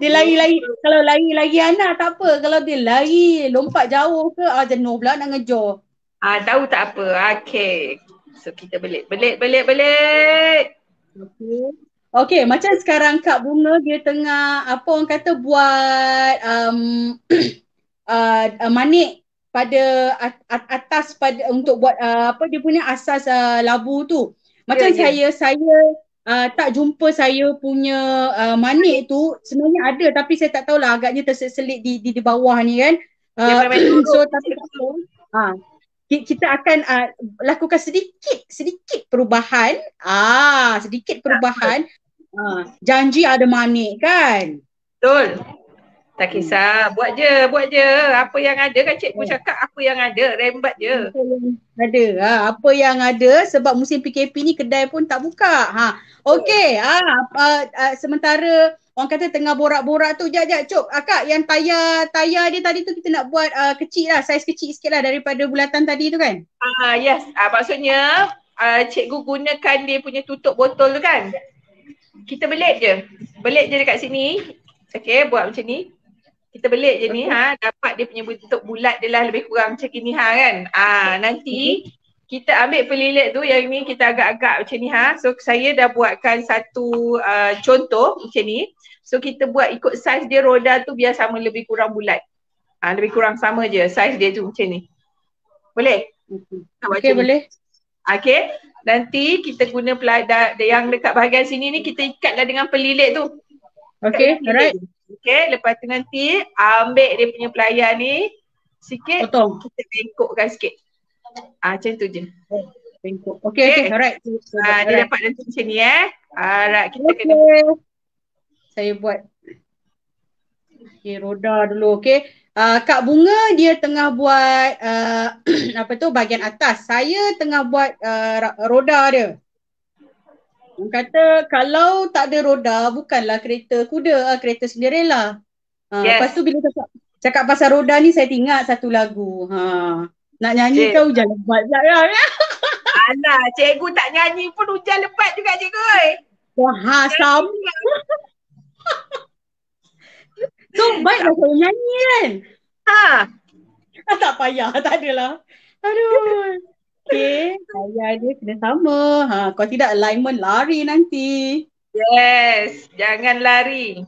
Dia lari-lari. Kalau lari-lari anak tak apa. Kalau dia lari lompat jauh ke jenuh pula nak ngejar. Tahu tak apa. Okay. So kita belik. Okay. Okey, macam sekarang Kak Bunga dia tengah apa orang kata buat manik pada atas pada untuk buat apa dia punya asas labu tu. Ya, Macam ya. saya tak jumpa saya punya manik tu sebenarnya ada tapi saya tak tahulah agaknya terselit di bawah ni kan. Dia Uh, memang turun so je tapi tak cikgu. apa. Ha, kita akan lakukan sedikit perubahan. Sedikit perubahan. Janji ada manik kan? Betul. Tak Hmm. kisah, buat je, buat je. Apa yang ada kan cikgu cakap apa yang ada, rembat je. Apa yang ada, apa yang ada sebab musim PKP ni kedai pun tak buka. Okey, sementara orang kata tengah borak-borak tu, jap cuk. Kak, yang tayar dia tadi tu kita nak buat kecil lah, saiz kecil sikit lah daripada bulatan tadi tu kan? Yes, maksudnya cikgu gunakan dia punya tutup botol tu kan. Kita belit je. Belit je dekat sini. Okay, buat macam ni. Kita belit je ni Okey. dapat dia punya bentuk bulat dia lah lebih kurang macam ni kan. Okey. Nanti kita ambil pelilit tu yang ni kita agak-agak macam ni So saya dah buatkan satu contoh macam ni. So kita buat ikut saiz dia roda tu biar sama lebih kurang bulat. Lebih kurang sama je saiz dia tu macam ni. Boleh? Nak buat Okey, macam ni. boleh. Okay. Nanti kita guna yang dekat bahagian sini ni kita ikatlah dengan pelilit tu. Okey, alright. Okay, lepas tu nanti ambil dia punya pelayar ni sikit, Potong. kita bengkokkan sikit. Macam tu je. Bengkok. Okey, alright. Dia dapat nanti macam ni Alright, kita kena saya buat roda dulu. Okey. Kak Bunga dia tengah buat apa tu bahagian atas. Saya tengah buat roda dia. Orang kata kalau tak ada roda bukanlah kereta kuda, kereta Cinderella. Lepas tu bila cakap pasal roda ni saya ingat satu lagu. Nak nyanyi kau hujan lebat pula ya. Alah, cikgu tak nyanyi pun hujan lebat juga cikgu. Wah, sama. So baiklah saya nyanyi kan. Tak payah, tak adalah. Aduh. Okay, saya dia kena sama. Kalau tidak alignment lari nanti. Yes, jangan lari.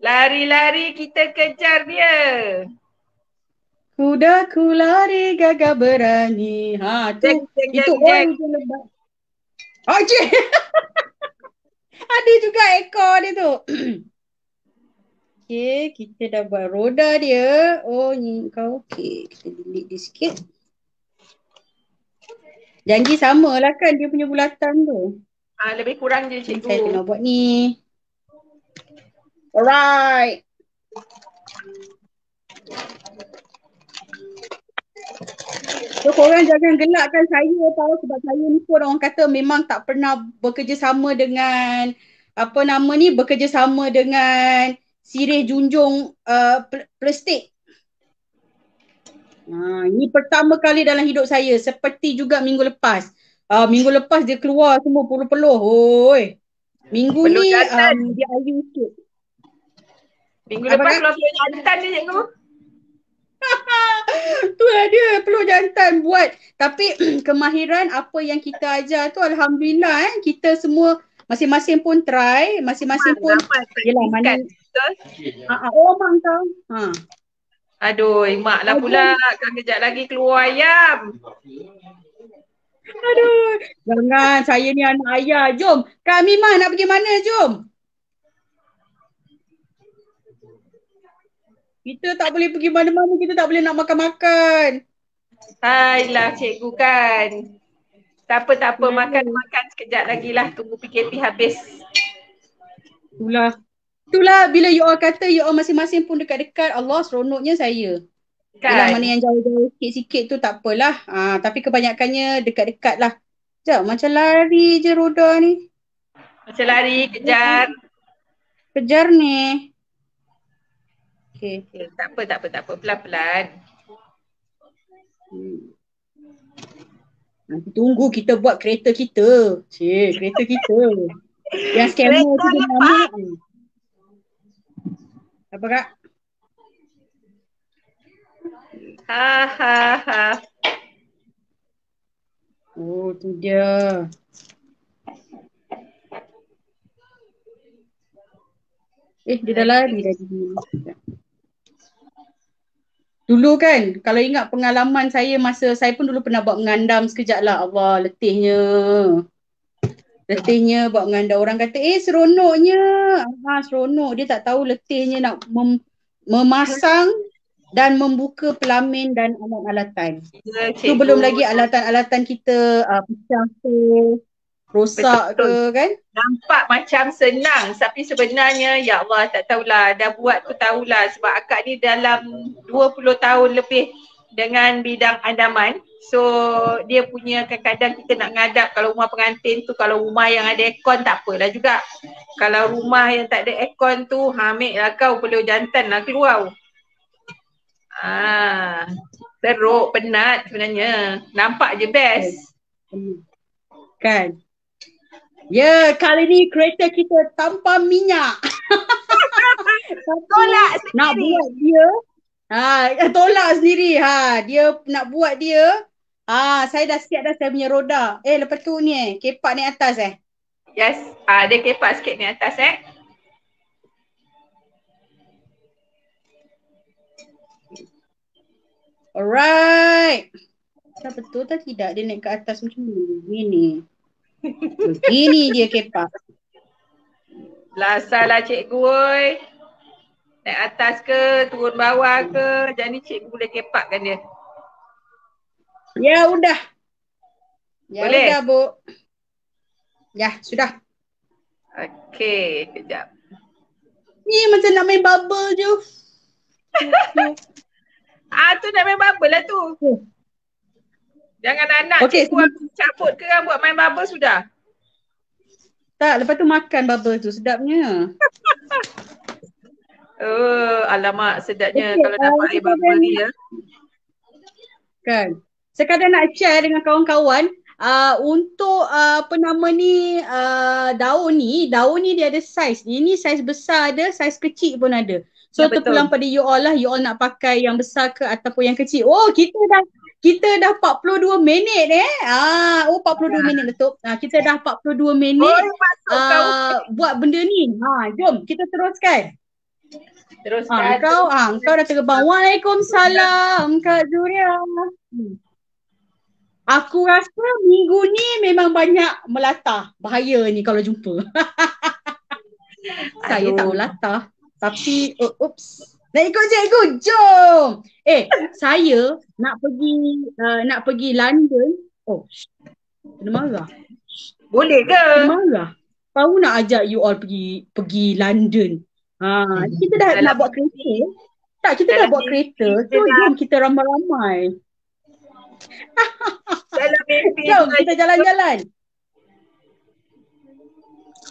Lari-lari kita kejar dia. Kudaku lari gagah berani. Itu orang tu lebat. Cik. Ada juga ekor dia tu. Okay, kita dah buat roda dia. Oh, ni kau. Okay, kita delete dia sikit. Janji sama lah kan dia punya bulatan tu. Lebih kurang je cikgu. Saya tengah buat ni. Alright. So korang jangan gelakkan saya tahu sebab saya ni pun orang kata memang tak pernah bekerjasama dengan apa nama ni, bekerjasama dengan sirih junjung plastik. Ini pertama kali dalam hidup saya seperti juga minggu lepas. Minggu lepas dia keluar semua peluh-peluh. Oi. Minggu peluh ni dia ayu sikit. Minggu lepas keluar peluh jantan dia cikgu. Itulah dia peluh jantan buat. Tapi kemahiran apa yang kita ajar tu alhamdulillah kita semua masing-masing pun try, masing-masing pun yalah mana mak kau. Aduh, mak lah pula kan kejap lagi keluar ayam. Aduh, jangan saya ni anak ayah. Jom, Kak Mimah nak pergi mana? Jom. Kita tak boleh pergi mana-mana, kita tak boleh nak makan-makan. Hailah cikgu kan. Tak apa, makan sekejap lagi lah. Tunggu PKP habis. Itulah bila you all kata you all masing-masing pun dekat-dekat, Allah seronoknya saya. Yelah mana yang jauh-jauh sikit-sikit tu tak apalah. Tapi kebanyakannya dekat-dekat lah. Sekejap, macam lari je roda ni. Macam lari, kejar. Kejar ni. Okay. Tak apa. Pelan-pelan. Nanti tunggu kita buat kereta kita. Kereta kita. Yang scammer tu dia ambil. Apa Kak? Oh tu dia. Dia dah lari dah. Dulu kan, kalau ingat pengalaman saya masa saya pun dulu pernah buat mengandam sekejap lah. Allah, letihnya. Letihnya buat mengandam. Orang kata, seronoknya. Seronok. Dia tak tahu letihnya nak memasang dan membuka pelamin dan alat-alatan. Tu belum lagi alatan-alatan kita pecah ke, rosak ke kan. Nampak macam senang tapi sebenarnya ya Allah tak tahulah, dah buat tu tahulah sebab akak ni dalam 20 tahun lebih dengan bidang andaman. So dia punya kadang-kadang kita nak ngadap kalau rumah pengantin tu, kalau rumah yang ada aircon tak apalah juga. Kalau rumah yang tak ada aircon tu, ambil lah kau peluh jantan lah keluar. Teruk, penat sebenarnya. Nampak je best. Kan. Ya, kali ni kereta kita tanpa minyak. Tolak sendiri. Nak buat dia. Tolak sendiri. Dia nak buat dia. Saya dah siap dah saya punya roda. Lepas tu ni kepak naik atas Yes. Dia kepak sikit naik atas Alright. Betul tak tidak dia naik ke atas macam ni? Begini dia kepak. Lasalah cikgu oi. Naik atas ke, turun bawah ke, jadi cikgu boleh kepakkan dia. Ya udah. Boleh? Udah Bu. Ya, sudah. Okey, kejap. Ni macam nak main bubble je. Tu nak main bubble lah tu. Jangan anak cikgu cabut ke buat main bubble sudah. Tak, lepas tu makan bubble tu, sedapnya. Alamak sedapnya kalau dapat air bubble ni ya. Kan. Sekadar nak share dengan kawan-kawan untuk apa nama ni daun ni dia ada saiz. Ini saiz besar ada, saiz kecil pun ada. So ya, terpulang pada you all lah, you all nak pakai yang besar ke ataupun yang kecil. Kita dah 42 minit 42 minit betul. Kita dah 42 minit buat benda ni. Jom kita teruskan. Kau dah terbang. Waalaikumsalam Kak Zuria. Aku rasa minggu ni memang banyak melatah. Bahaya ni kalau jumpa. Saya tak melatah. Tapi nak ikut cikgu, jom. Saya nak pergi London. Kena marah. Boleh ke? Kena marah. Tahu nak ajak you all pergi London. Kita dah nak buat kereta. Tak, kita dah buat kereta. So jom kita ramai-ramai. Jom kita jalan-jalan.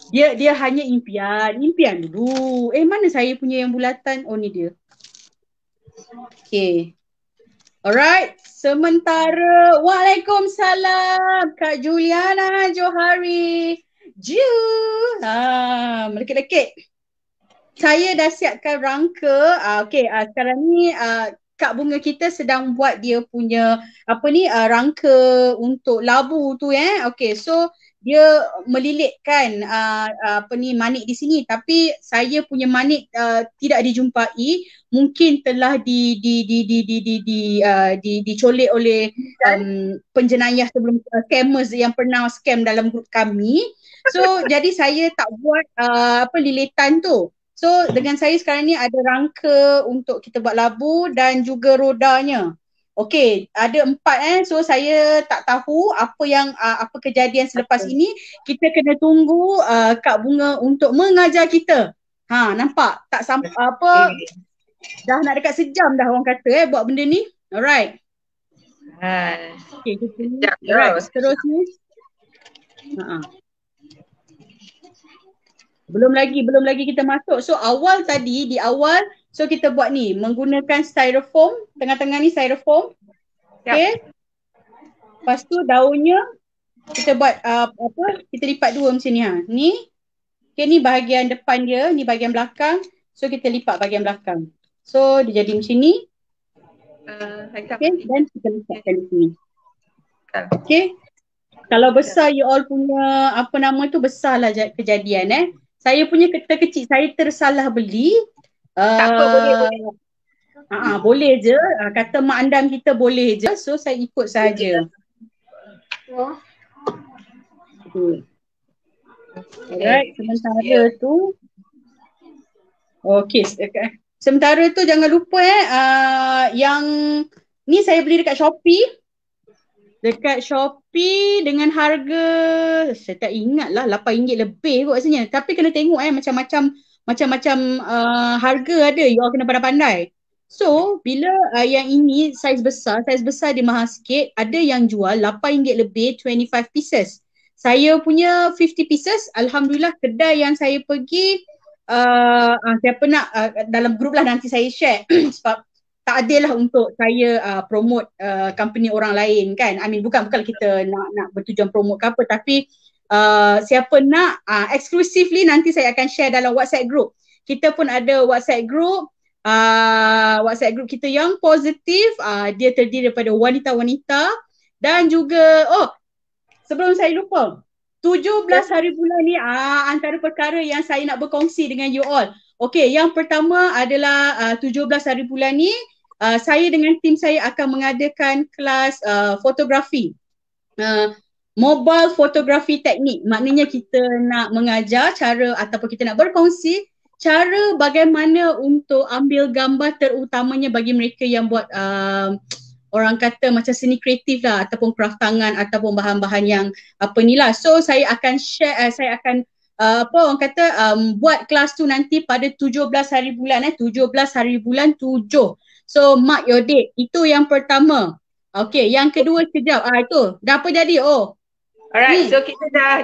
Dia hanya impian dulu. Mana saya punya yang bulatan? Ni dia. Okay. Alright. Sementara Waalaikumsalam Kak Juliana Johari. Melekit-lekit. Saya dah siapkan rangka. Sekarang ni Kak Bunga kita sedang buat dia punya rangka untuk labu tu so dia melilitkan manik di sini, tapi saya punya manik tidak dijumpai, mungkin telah dicolek oleh penjenayah sebelum, scammers yang pernah scam dalam grup kami. So jadi saya tak buat lilitan tu. So dengan saya sekarang ni ada rangka untuk kita buat labu dan juga rodanya. Okey, ada 4 so saya tak tahu apa kejadian selepas ini. Kita kena tunggu Kak Bunga untuk mengajar kita. Nampak tak sampai dah nak dekat sejam dah orang kata buat benda ni. Alright. Okey, kita alright, seterusnya. Belum lagi kita masuk. So di awal so kita buat ni menggunakan styrofoam, tengah-tengah ni styrofoam. Okey. Lepas tu daunnya kita buat kita lipat dua macam ni Ni. Okey, ni bahagian depan dia, ni bahagian belakang. So kita lipat bahagian belakang. So dia jadi macam ni. Okey, dan kita lipatkan di sini. Okey. Kalau besar you all punya besarlah kejadian Saya punya terkecil, saya tersalah beli. Tak apa, boleh. Boleh je. Kata mak andam kita boleh je. So saya ikut saja. Alright, sementara tu. Okay, sementara tu jangan lupa yang ni saya beli dekat Shopee. Dekat Shopee dengan harga, saya tak ingat lah, RM8 lebih kot rasanya. Tapi kena tengok macam-macam harga ada. You all kena pandai-pandai. So, bila yang ini saiz besar dia mahal sikit. Ada yang jual RM8 lebih, 25 pieces. Saya punya 50 pieces, Alhamdulillah kedai yang saya pergi, siapa nak dalam grup lah nanti saya share. Sebab tak adil lah untuk saya promote company orang lain kan. I mean bukan kita nak bertujuan promote ke apa, tapi siapa nak exclusively nanti saya akan share dalam WhatsApp group. Kita pun ada WhatsApp group. WhatsApp group kita yang positif, dia terdiri daripada wanita-wanita dan juga sebelum saya lupa, 17 hari bulan ni antara perkara yang saya nak berkongsi dengan you all. Okay, yang pertama adalah 17 hari bulan ni saya dengan tim saya akan mengadakan kelas fotografi. Mobile photography teknik. Maknanya kita nak mengajar cara ataupun kita nak berkongsi cara bagaimana untuk ambil gambar, terutamanya bagi mereka yang buat orang kata macam seni kreatif lah ataupun craft tangan ataupun bahan-bahan yang apa ni lah. So saya akan share, saya akan orang kata buat kelas tu nanti pada 17 hari bulan 17 hari bulan 7. So mark your date. Itu yang pertama. Okay, yang kedua sekejap. Itu dah apa jadi? Alright, so kita dah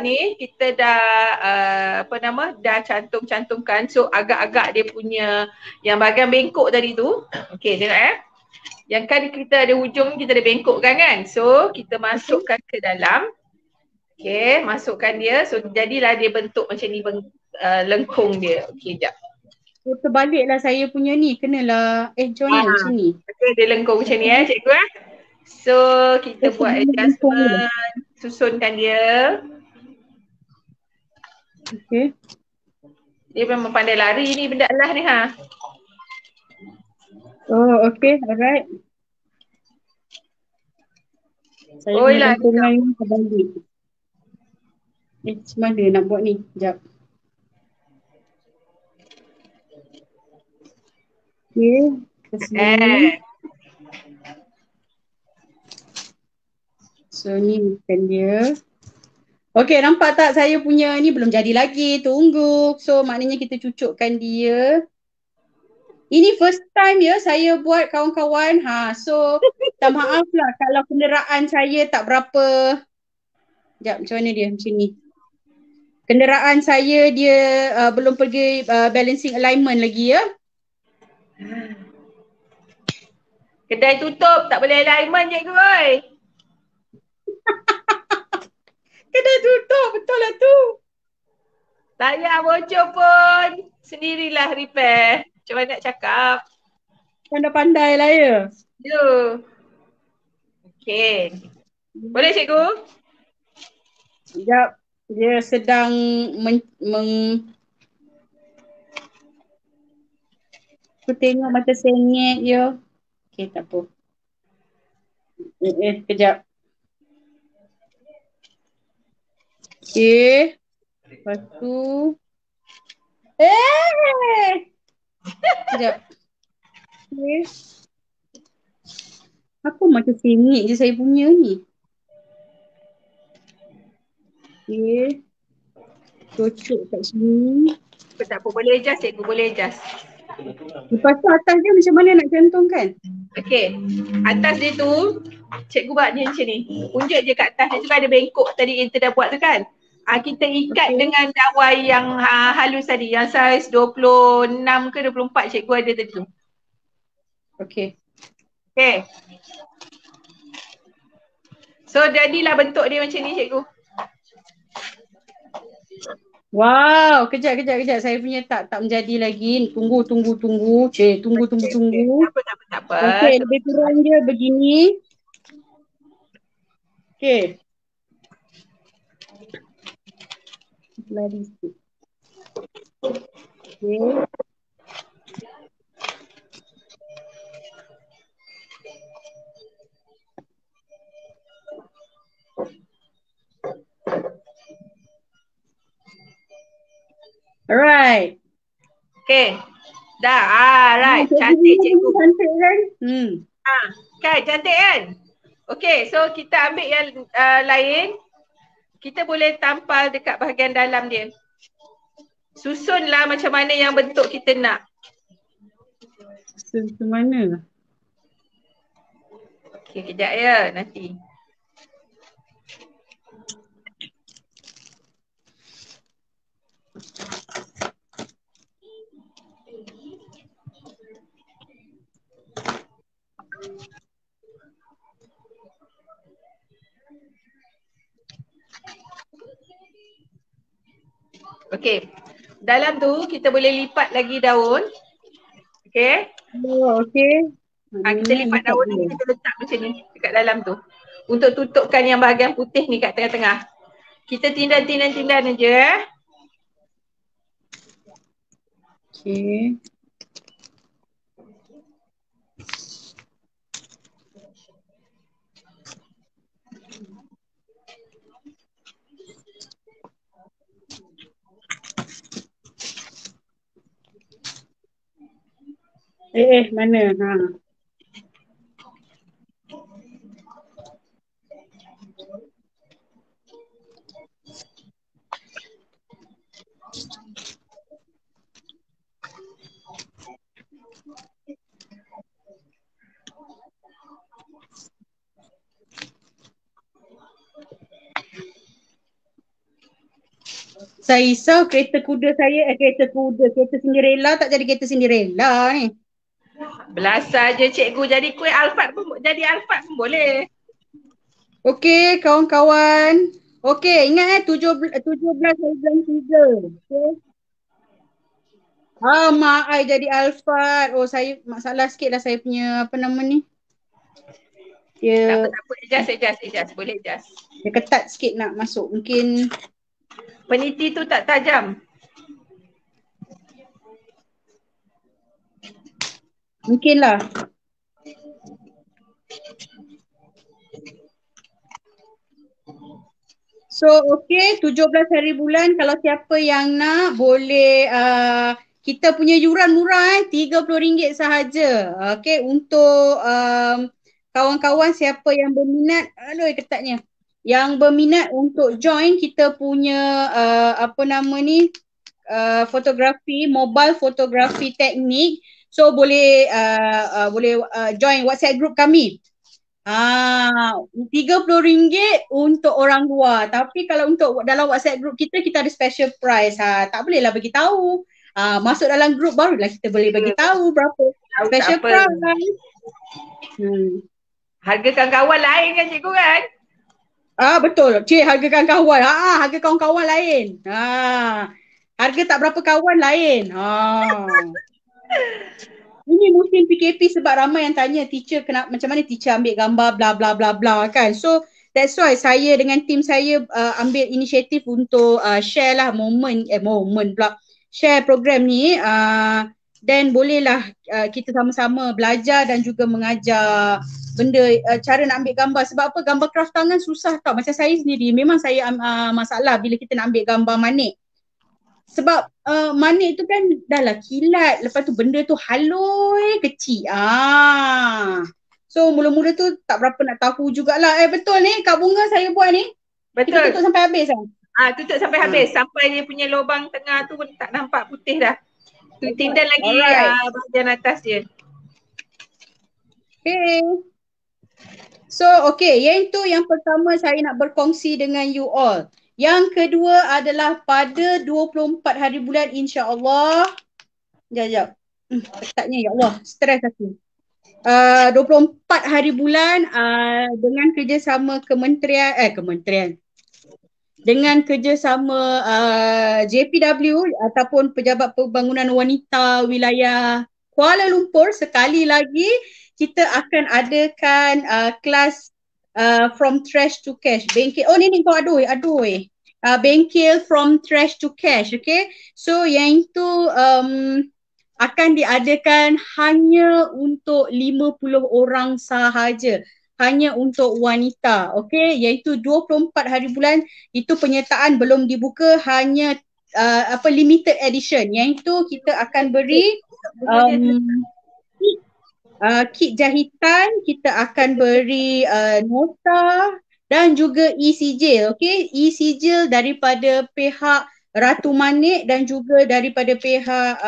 dah cantumkan. So agak-agak dia punya yang bahagian bengkok tadi tu. Okay, tengok yang kan kita ada hujung, kita ada bengkok kan. So kita masukkan ke dalam. Okay, masukkan dia. So jadilah dia bentuk macam ni, lengkung dia. Okay, sekejap. So terbaliklah saya punya ni, kenalah macam mana macam ni. Okay, dia lengkung macam ni cikgu So kita buat adjustment, susunkan dia. Okay. Dia memang pandai lari ni benda lah ni Okay, alright. Saya punya lengkungan terbalik. Macam mana nak buat ni? Sekejap. Okay, ke sini. So ni bukan dia. Okay, nampak tak saya punya ni belum jadi lagi. Tunggu. So maknanya kita cucukkan dia. Ini first time ya saya buat kawan-kawan. So tak maaf lah kalau kenderaan saya tak berapa. Sekejap, macam mana dia macam ni. Kenderaan saya dia belum pergi balancing alignment lagi ya. Kedai tutup, tak boleh alignment cikgu. Kedai tutup, betul lah tu. Tak payah bocor pun. Sendirilah repair. Macam mana nak cakap? Pandai-pandai lah ya. Ya. Okay. Boleh cikgu? Sekejap. Dia sedang aku tengok macam sengit je. Okay, tak apa. Kejap. Okay. Lepas tu. Kejap. Okay. Apa macam sengit je saya punya ni. Okay. Cocok kat sini. Tak apa, boleh adjust cikgu, boleh adjust. Lepas tu atas dia macam mana nak cantumkan? Okay, atas dia tu cikgu buat dia macam ni. Unjuk je kat atas dia tu ada bengkok tadi yang kita dah buat tu kan. Kita ikat dengan dawai yang halus tadi, yang saiz 26 ke 24 cikgu ada tadi tu. Okay. Okay. So jadilah bentuk dia macam ni cikgu. Wow, kejap. Saya punya tak menjadi lagi. Tunggu. Tunggu. Tak apa. Okay, lebih kurang dia begini. Okay. Lari sikit. Okay. Alright. Okay. Dah. Right. Cantik cikgu. Cantik kan? Kan cantik kan? Okay, so kita ambil yang lain. Kita boleh tampal dekat bahagian dalam dia. Susunlah macam mana yang bentuk kita nak. Macam mana? Okay, kejap ya nanti. Okay. Dalam tu kita boleh lipat lagi daun. Okay. Oh, okay. Kita lipat daun ni, kita letak macam ni dekat dalam tu. Untuk tutupkan yang bahagian putih ni kat tengah-tengah. Kita tindan-tindan aja. Okay. Mana? Saya risau kereta Cinderella tak jadi kereta Cinderella ni. Belasah je cikgu jadi kuih Alphard pun, jadi Alphard pun boleh. Okey kawan-kawan. Okey ingat 17 bulan 3. Okey. Mak I jadi Alphard. Oh saya masalah sikit lah saya punya apa nama ni. Tak apa. Adjust. Boleh adjust. Dia ketat sikit nak masuk. Mungkin peniti tu tak tajam. Mungkin lah. So okey 17 hari bulan kalau siapa yang nak boleh kita punya yuran murah RM30 sahaja. Okey untuk kawan-kawan siapa yang berminat, aduh ketatnya. Yang berminat untuk join kita punya apa nama ni fotografi, mobile fotografi teknik. So boleh join WhatsApp group kami. RM30 untuk orang luar. Tapi kalau untuk dalam WhatsApp group kita ada special price. Tak bolehlah bagi tahu. Masuk dalam group barulah kita boleh bagi tahu berapa special price. Harga kawan-kawan lain kan cikgu kan? Betul. Cik, harga kawan-kawan. Harga kawan-kawan lain. Harga tak berapa kawan lain. Ini musim PKP sebab ramai yang tanya teacher macam mana teacher ambil gambar bla bla bla bla kan. So that's why saya dengan tim saya ambil inisiatif untuk share lah share program ni dan bolehlah kita sama-sama belajar dan juga mengajar benda cara nak ambil gambar. Sebab apa, gambar craft tangan susah tau. Macam saya sendiri memang saya masalah bila kita nak ambil gambar manik. Sebab manik tu kan dah lah kilat, lepas tu benda tu halus kecil. So mula-mula tu tak berapa nak tahu jugalah. Betul ni Kak Bunga saya buat ni. Betul. Kita tutup sampai habis kan? Tutup sampai habis. Sampai dia punya lubang tengah tu pun tak nampak putih dah. Tu tindan lagi bahagian atas dia. Okay. So iaitu yang pertama saya nak berkongsi dengan you all. Yang kedua adalah pada 24 hari bulan insya-Allah. Sekejap. Ketatnya ya Allah, stres aku. 24 hari bulan dengan kerjasama kementerian dengan kerjasama JPW ataupun Pejabat Pembangunan Wanita Wilayah Kuala Lumpur, sekali lagi kita akan adakan kelas from trash to cash. Bengkel. Oh ni kau aduh. bengkel from trash to cash, okay? So yang itu akan diadakan hanya untuk 50 orang sahaja. Hanya untuk wanita, okay? Iaitu 24 hari bulan, itu penyertaan belum dibuka, hanya limited edition. Yang itu kita akan beri kit jahitan, kita akan beri nota dan juga e-sijil, okay? E-sijil daripada pihak Ratu Manik dan juga daripada pihak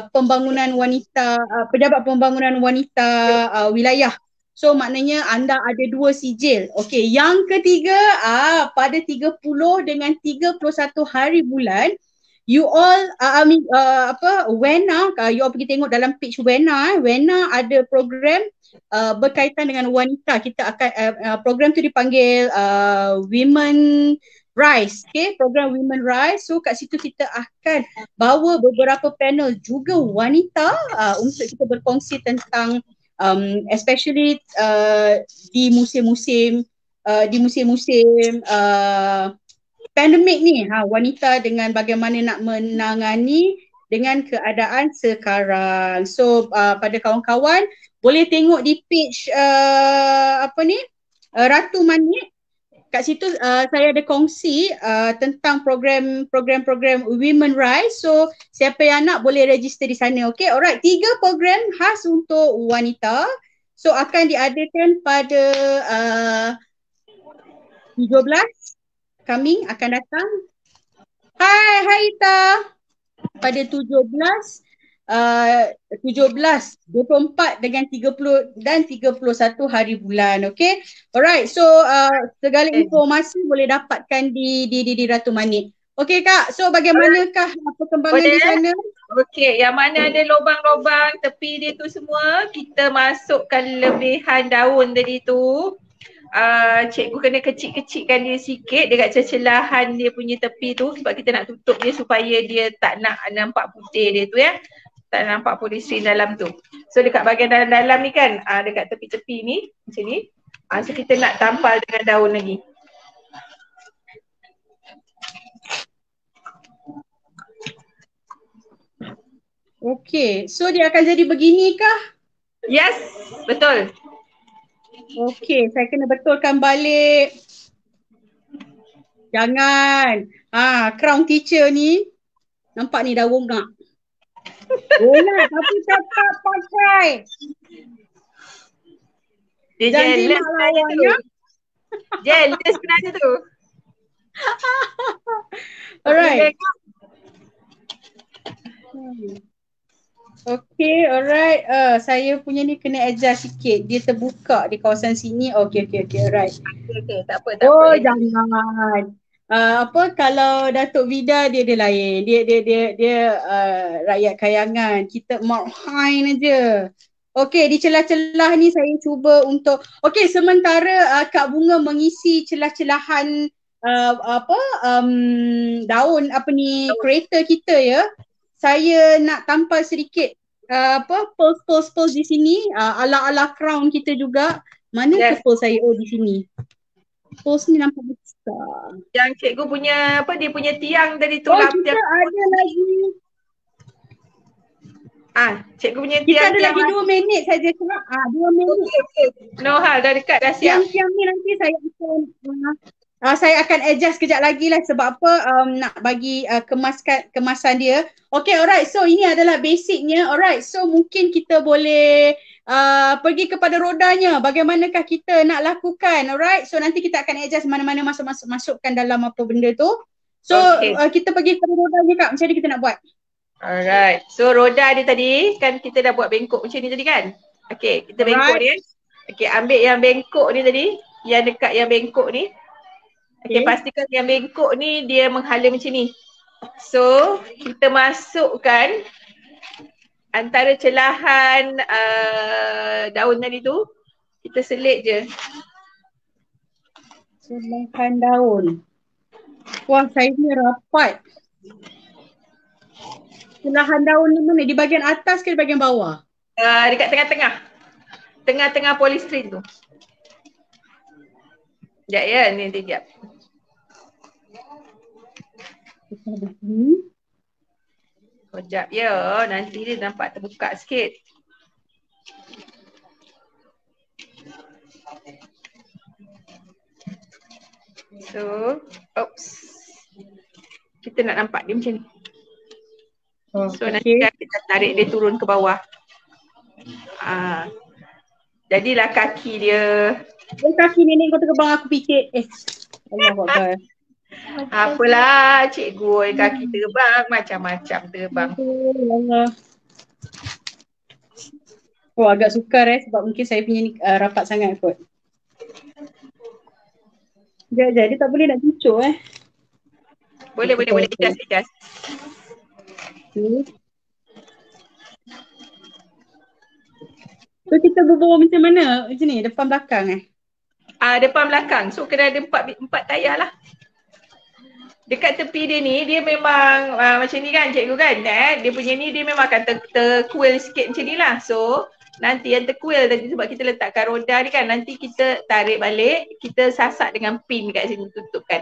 pembangunan wanita, pejabat pembangunan wanita wilayah. So maknanya anda ada 2 sijil. Okay, yang ketiga pada 30 dengan 31 hari bulan, you all Wena, you all pergi tengok dalam page Wena, Wena ada program berkaitan dengan wanita. Kita akan program tu dipanggil Women Rise, okay? Program Women Rise. So kat situ kita akan bawa beberapa panel juga wanita untuk kita berkongsi tentang especially di musim-musim pandemik ni, wanita dengan bagaimana nak menangani dengan keadaan sekarang. So pada kawan-kawan boleh tengok di page Ratu Manik. Kat situ saya ada kongsi tentang program Women Rise. So siapa yang nak boleh register di sana. Okay, alright. 3 program khas untuk wanita. So akan diadakan pada 17 coming akan datang. Hai Ita. Pada 17, 24 dengan 30 dan 31 hari bulan. Okay. Alright. So segala informasi boleh dapatkan di Ratu Manik. Okay Kak. So bagaimanakah perkembangan di sana? Okay. Yang mana ada lubang-lubang tepi dia tu semua, kita masukkan lebihan daun tadi tu. Cikgu kena kecil-kecilkan dia sikit dekat cecelahan dia punya tepi tu, sebab kita nak tutup dia supaya dia tak nak nampak putih dia tu ya. Tak nampak polistrin dalam tu. So dekat bahagian dalam-dalam ni kan, dekat tepi-tepi ni macam ni. So kita nak tampal dengan daun lagi. Okay, so dia akan jadi begini kah? Yes, betul. Okay, saya kena betulkan balik. Jangan. Crown teacher ni. Nampak ni dah rongak. Rongak tapi tetap pakai. Dia janji jealous sebenarnya tu. Jealous sebenarnya tu. Alright. Okay, alright. Saya punya ni kena adjust sikit. Dia terbuka di kawasan sini. Okay, alright. Okay, tak apa. Jangan. Kalau Datuk Vida dia lain. Dia rakyat kayangan. Kita marhain aja. Okay, di celah-celah ni saya cuba untuk sementara Kak Bunga mengisi celah-celahan daun kereta kita ya. Saya nak tampal sedikit pulse di sini ala-ala crown kita juga. Mana ke pulse saya? Oh, di sini. Pulse ni nampak besar. Yang cikgu punya dia punya tiang tadi tu kita ada lagi. Cikgu punya tiang. Kita ada lagi 2 minit saja kak. 2 minit. Okay. No hal, dah dekat, dah siap. Tiang ni nanti saya akan adjust kejap lagi lah sebab apa nak bagi kemasan dia. Okay, alright. So ini adalah basicnya. Alright. So mungkin kita boleh pergi kepada rodanya. Bagaimanakah kita nak lakukan? Alright. So nanti kita akan adjust mana-mana masukkan dalam apa benda tu. So kita pergi kepada rodanya kak. Macam mana kita nak buat? Alright. So roda dia tadi kan kita dah buat bengkok macam ni tadi kan? Okay, kita bengkok ni. Okay, ambil yang bengkok ni tadi. Yang dekat yang bengkok ni. Okay, pastikan yang bengkok ni dia menghala macam ni. So, kita masukkan antara celahan daun tadi tu. Kita selit je. Celahan daun. Wah, saiznya rapat. Celahan daun ni mana? Di bahagian atas ke di bahagian bawah? Dekat tengah-tengah. Tengah-tengah polistrin tu. Sekejap ya, ni sekejap. Sekejap ya, nanti dia nampak terbuka sikit. So, oops. Kita nak nampak dia macam ni. So nanti kita tarik dia turun ke bawah. Jadilah kaki dia. Kaki nenek kau terbang aku fikir. Allah Akbar. Apalah cikgu, kaki terbang macam-macam terbang. Allah. Oh agak sukar sebab mungkin saya punya ni rapat sangat kot. Dia tak boleh nak cucuk Boleh. Adjust. So kita berbual macam mana? Macam ni, depan belakang Depan belakang. So kena ada empat tayar lah. Dekat tepi dia ni, dia memang macam ni kan cikgu kan. Dia punya ni dia memang akan terkuil sikit macam ni lah. So nanti yang terkuil tadi sebab kita letakkan roda ni kan. Nanti kita tarik balik, kita sasak dengan pin kat sini, tutupkan.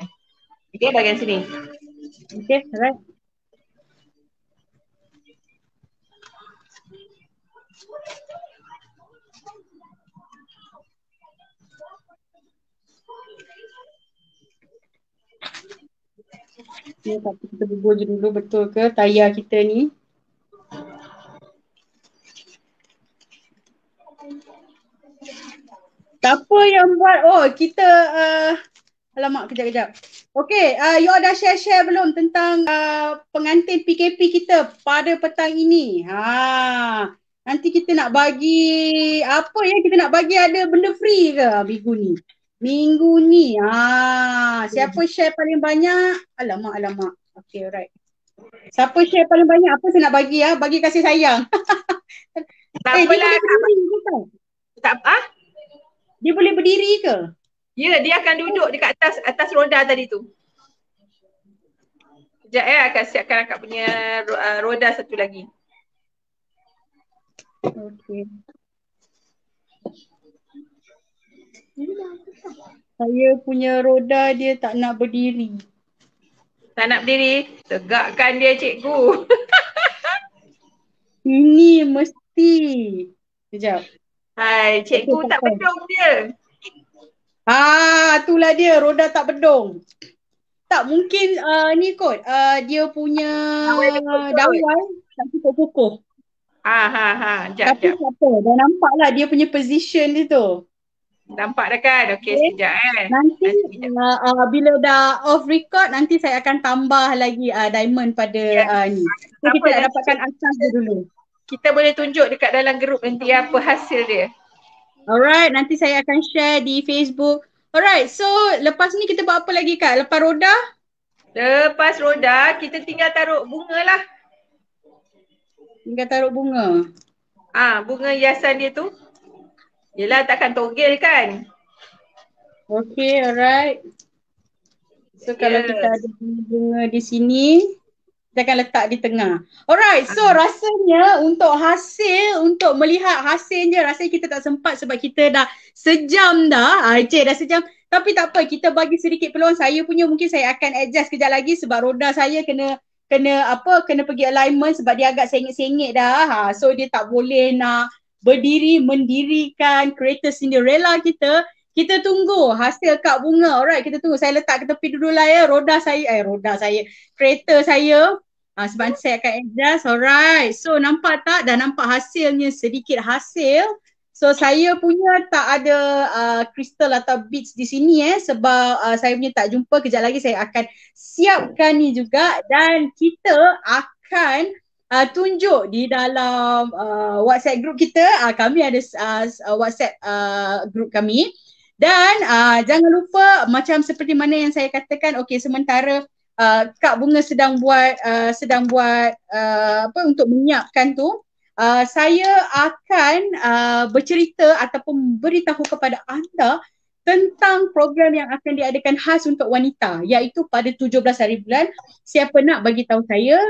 Okay, bahagian sini. Okay, alright. Ya, tapi kita bubur je dulu betul ke tayar kita ni. Siapa yang buat, kita alamak kejap. Okay, you dah share belum tentang pengantin PKP kita pada petang ini? Nanti kita nak bagi, kita nak bagi ada benda free ke minggu ni? Siapa share paling banyak? Alamak. Okay, alright. Siapa share paling banyak? Apa saya nak bagi bagi kasih sayang. Tak apalah. Dia boleh berdiri ke? Ya, dia akan duduk dekat atas roda tadi tu. Sekejap akan siapkan akak punya roda satu lagi. Okey. Saya punya roda dia tak nak berdiri. Tak nak berdiri? Tegakkan dia cikgu. Ini mesti. Sekejap. Hai, cikgu tak bedong dia. Itulah dia, roda tak bedong. Tak mungkin ni kot, dia punya dawai tak cukup kukuh. Jap. Tapi tak apa, dah nampak lah dia punya position dia tu. Nampak dah kan? Okey, sekejap Nanti bila dah off record, nanti saya akan tambah lagi diamond pada ni. So kita nak dapatkan asas dia dulu. Kita boleh tunjuk dekat dalam grup nanti apa hasil dia. Alright, nanti saya akan share di Facebook. Alright, so lepas ni kita buat apa lagi Kak? Lepas roda? Lepas roda, kita tinggal taruh bunga lah. Tinggal taruh bunga? Bunga hiasan dia tu. Yelah, takkan togel kan? Okay, alright. So kalau kita ada bunga di sini, kita akan letak di tengah. Alright, so rasanya untuk melihat hasilnya, rasanya kita tak sempat sebab kita dah sejam dah. Cik dah sejam. Tapi tak apa, kita bagi sedikit peluang. Saya punya mungkin saya akan adjust kejap lagi sebab roda saya kena pergi alignment sebab dia agak sengit-sengit dah. So dia tak boleh nak berdiri mendirikan kereta Cinderella kita. Kita tunggu hasil Kak Bunga. Alright, kita tunggu. Saya letak ke tepi dulu lah ya. Kereta saya. Sebab saya akan adjust. Alright. So nampak tak? Dah nampak hasilnya, sedikit hasil. So saya punya tak ada kristal atau beads di sini sebab saya punya tak jumpa. Kejap lagi saya akan siapkan ni juga dan kita akan tunjuk di dalam WhatsApp group kita. Kami ada WhatsApp group kami. Dan jangan lupa macam seperti mana yang saya katakan, okey, sementara Kak Bunga sedang buat untuk menyiapkan tu, saya akan bercerita ataupun beritahu kepada anda tentang program yang akan diadakan khas untuk wanita, iaitu pada 17 hari bulan. Siapa nak bagi tahu saya,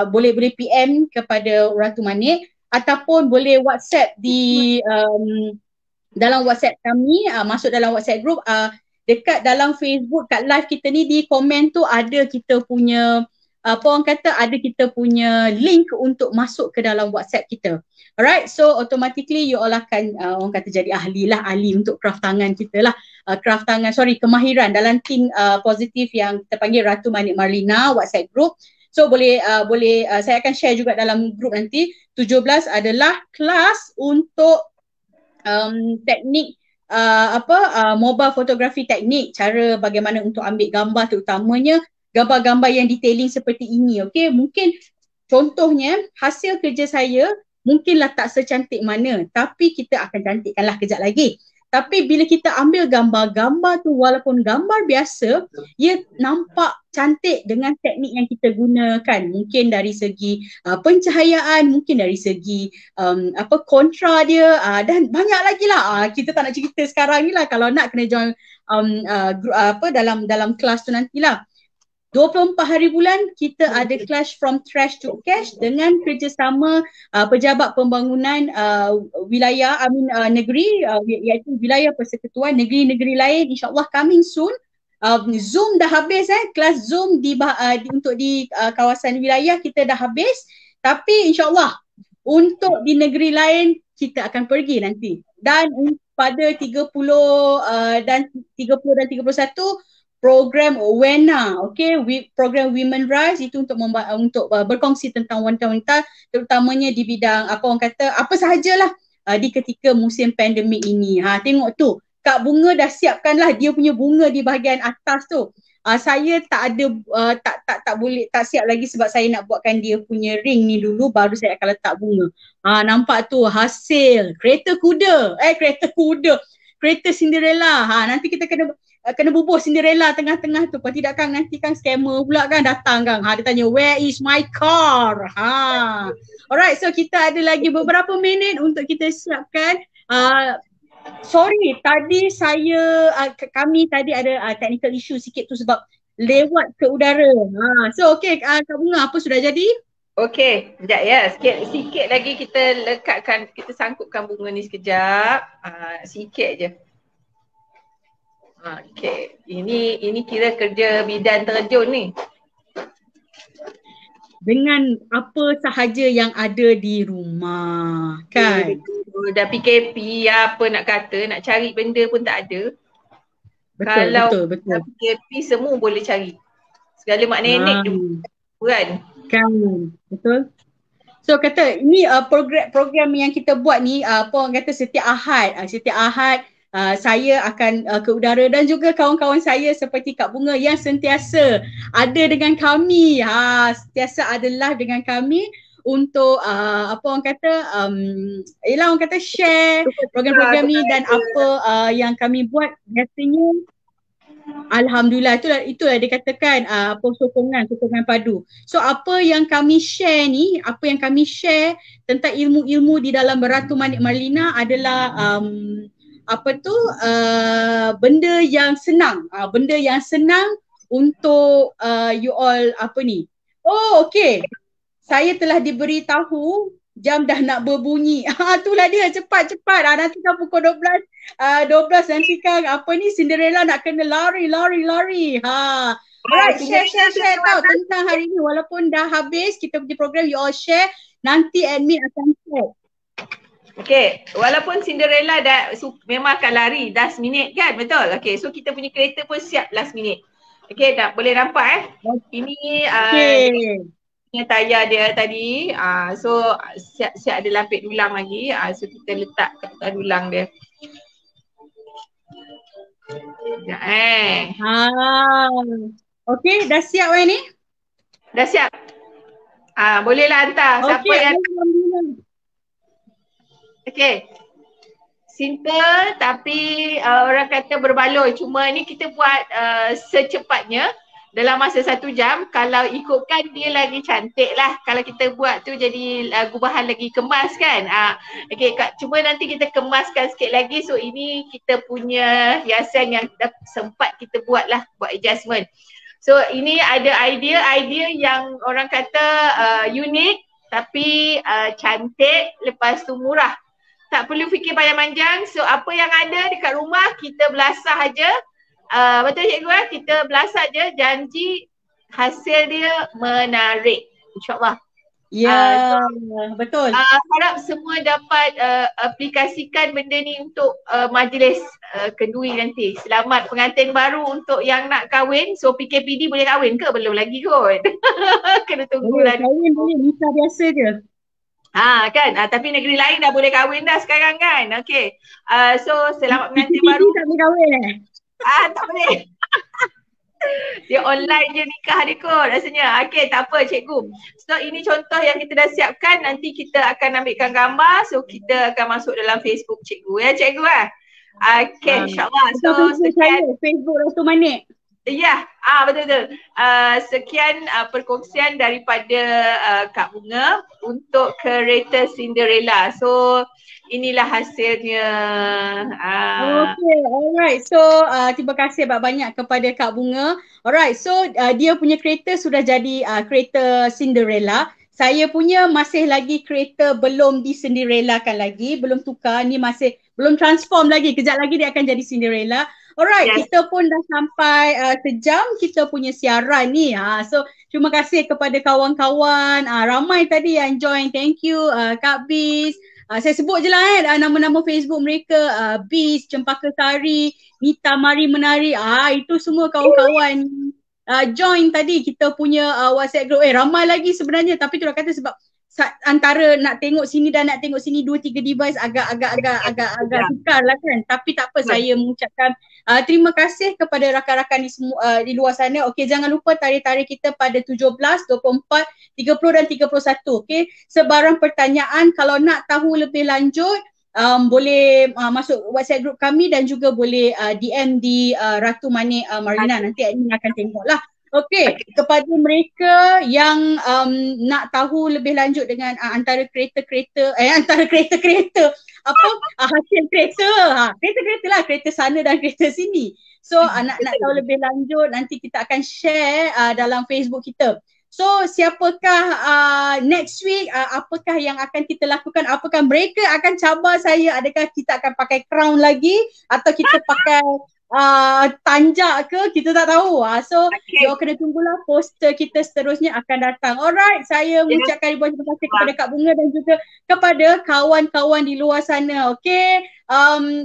boleh PM kepada Ratu Manik ataupun boleh WhatsApp di dalam WhatsApp kami, masuk dalam WhatsApp group. dekat dalam Facebook kat live kita ni di komen tu ada kita punya apa orang kata, ada kita punya link untuk masuk ke dalam WhatsApp kita. Alright, so automatically you all akan orang kata jadi ahli untuk craft tangan kita lah. Kemahiran dalam team positif yang kita panggil Ratu Manik Marlina WhatsApp group. So boleh saya akan share juga dalam group nanti. 17 adalah kelas untuk teknik mobile photography teknik, cara bagaimana untuk ambil gambar, terutamanya gambar-gambar yang detailing seperti ini. Okay, mungkin contohnya hasil kerja saya mungkinlah tak secantik mana, tapi kita akan cantikkanlah kejap lagi. Tapi bila kita ambil gambar-gambar tu, walaupun gambar biasa, ia nampak cantik dengan teknik yang kita gunakan. Mungkin dari segi pencahayaan, mungkin dari segi kontra dia, dan banyak lagi lah. Kita tak nak cerita sekarang ni lah. Kalau nak kena join dalam kelas tu nantilah. 24 hari bulan kita ada Clash from Trash to Cash dengan kerjasama pejabat pembangunan wilayah negeri, iaitu wilayah persekutuan negeri-negeri lain, insyaAllah coming soon. Zoom dah habis, kelas Zoom untuk di kawasan wilayah kita dah habis, tapi insyaAllah untuk di negeri lain kita akan pergi nanti. Dan pada 30 dan 31 program WENA, okay, program Women Rise itu untuk berkongsi tentang wanita-wanita, terutamanya di bidang apa sahajalah di ketika musim pandemik ini. Tengok tu, Kak Bunga dah siapkanlah dia punya bunga di bahagian atas tu. Saya tak ada tak siap lagi sebab saya nak buatkan dia punya ring ni dulu, baru saya akan letak bunga. Nampak tu hasil kereta Cinderella. Nanti kita kena bubuh Cinderella tengah-tengah tu. Kalau tidak kan nanti kan scammer pula kan datang kan. Dia tanya where is my car? Alright, so kita ada lagi beberapa minit untuk kita siapkan. Sorry, tadi kami tadi ada technical issue sikit tu sebab lewat ke udara. So okay, Kak Bunga, apa sudah jadi? Okay, sekejap ya. Sikit lagi kita lekatkan, kita sangkupkan bunga ni sekejap. Sikit je. Okay, ini kira kerja bidan terjun ni. Dengan apa sahaja yang ada di rumah, kan? Dah PKP, apa nak kata, nak cari benda pun tak ada. Kalau betul. PKP semua boleh cari. Segala mak nenek tu, kan? Kan, betul. So kata ini program yang kita buat ni, orang kata setiap Ahad saya akan ke udara, dan juga kawan-kawan saya seperti Kak Bunga yang sentiasa ada dengan kami, sentiasa adalah dengan kami untuk orang kata share program-program ni, dan apa yang kami buat biasanya alhamdulillah itulah dikatakan sokongan padu. So apa yang kami share tentang ilmu-ilmu di dalam Ratu Manik Marlina adalah benda yang senang, untuk you all okay. Saya telah diberitahu jam dah nak berbunyi. Itulah dia, cepat. Nanti kan pukul 12 nanti kan Cinderella nak kena lari. Alright, share tau tentang hari ni, walaupun dah habis kita punya program, you all share, nanti admin akan share. Okay, walaupun Cinderella memang akan lari last minute kan, betul? Okay, so kita punya kereta pun siap last minute. Okay, boleh nampak ini tayar dia tadi. So siap ada lapik dulang lagi. So kita letak kat dulang dia. Okay, dah siap ni? Dah siap. Bolehlah hantar. Siapa yang okay. Simple tapi orang kata berbaloi. Cuma ni kita buat secepatnya dalam masa 1 jam. Kalau ikutkan dia lagi cantik lah. Kalau kita buat tu jadi gubahan lagi kemas kan. Okay, cuma nanti kita kemaskan sikit lagi. So ini kita punya hiasan yang sempat kita buat adjustment. So ini ada idea yang orang kata unik tapi cantik, lepas tu murah. Tak perlu fikir panjang-panjang. So apa yang ada dekat rumah kita belasah aja. Betul cikgu, kita belasat je, janji hasil dia menarik, insyaAllah. Ya, betul. Harap semua dapat aplikasikan benda ni untuk majlis kenduri nanti. Selamat pengantin baru untuk yang nak kahwin. So PKPD boleh kahwin ke? Belum lagi kot. Kena tunggu lah. Kahwin boleh, nikah biasa je. Kan, tapi negeri lain dah boleh kahwin dah sekarang kan. Okay, so selamat pengantin baru. Tak boleh kahwin Tak boleh. Dia online je nikah dia kot rasanya. Okay, tak apa cikgu. So ini contoh yang kita dah siapkan. Nanti kita akan ambilkan gambar. So kita akan masuk dalam Facebook cikgu ya cikgu Okay, insyaAllah. So sekian Facebook Ratu Manik. Ya, betul-betul. Sekian perkongsian daripada Kak Bunga untuk kereta Cinderella. So inilah hasilnya. Okay, alright. So terima kasih banyak kepada Kak Bunga. Alright, so dia punya kereta sudah jadi kereta Cinderella. Saya punya masih lagi kereta belum di-Cinderella-kan lagi, belum tukar, ni masih belum transform lagi. Kejap lagi dia akan jadi Cinderella. Alright, yes. Kita pun dah sampai sejam kita punya siaran ni. So terima kasih kepada kawan-kawan. Ramai tadi yang join. Thank you Kak Bis. Saya sebut je lah nama-nama Facebook mereka. Bis, Cempaka Sari, Nita Mari Menari. Itu semua kawan-kawan join tadi kita punya WhatsApp group. Ramai lagi sebenarnya, tapi tu dah kata sebab antara nak tengok sini dan nak tengok sini 2-3 device agak sukar lah kan. Tapi tak apa, saya mengucapkan terima kasih kepada rakan-rakan di luar sana. Okey, jangan lupa tarikh-tarikh kita pada 17, 24, 30 dan 31. Okey, sebarang pertanyaan kalau nak tahu lebih lanjut boleh masuk WhatsApp group kami dan juga boleh DM di Ratu Manik Marlina. Nanti admin akan tengok lah. Okey, kepada mereka yang nak tahu lebih lanjut dengan antara kereta-kereta hasil kereta, kereta-kereta lah, kereta sana dan kereta sini. So nak tahu lebih lanjut, nanti kita akan share dalam Facebook kita. So siapakah next week, apakah yang akan kita lakukan, apakah mereka akan cabar saya, adakah kita akan pakai crown lagi atau kita pakai tanjak ke, kita tak tahu. So you kena tunggulah poster kita seterusnya akan datang. Alright, saya mengucapkan ribuan terima kasih kepada Kak Bunga dan juga kepada kawan-kawan di luar sana. Okay,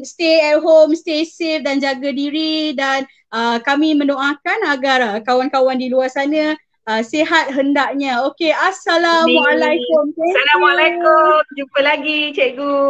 stay at home, stay safe dan jaga diri, dan kami mendoakan agar kawan-kawan di luar sana sihat hendaknya. Okay, Assalamualaikum. Assalamualaikum, jumpa lagi cikgu.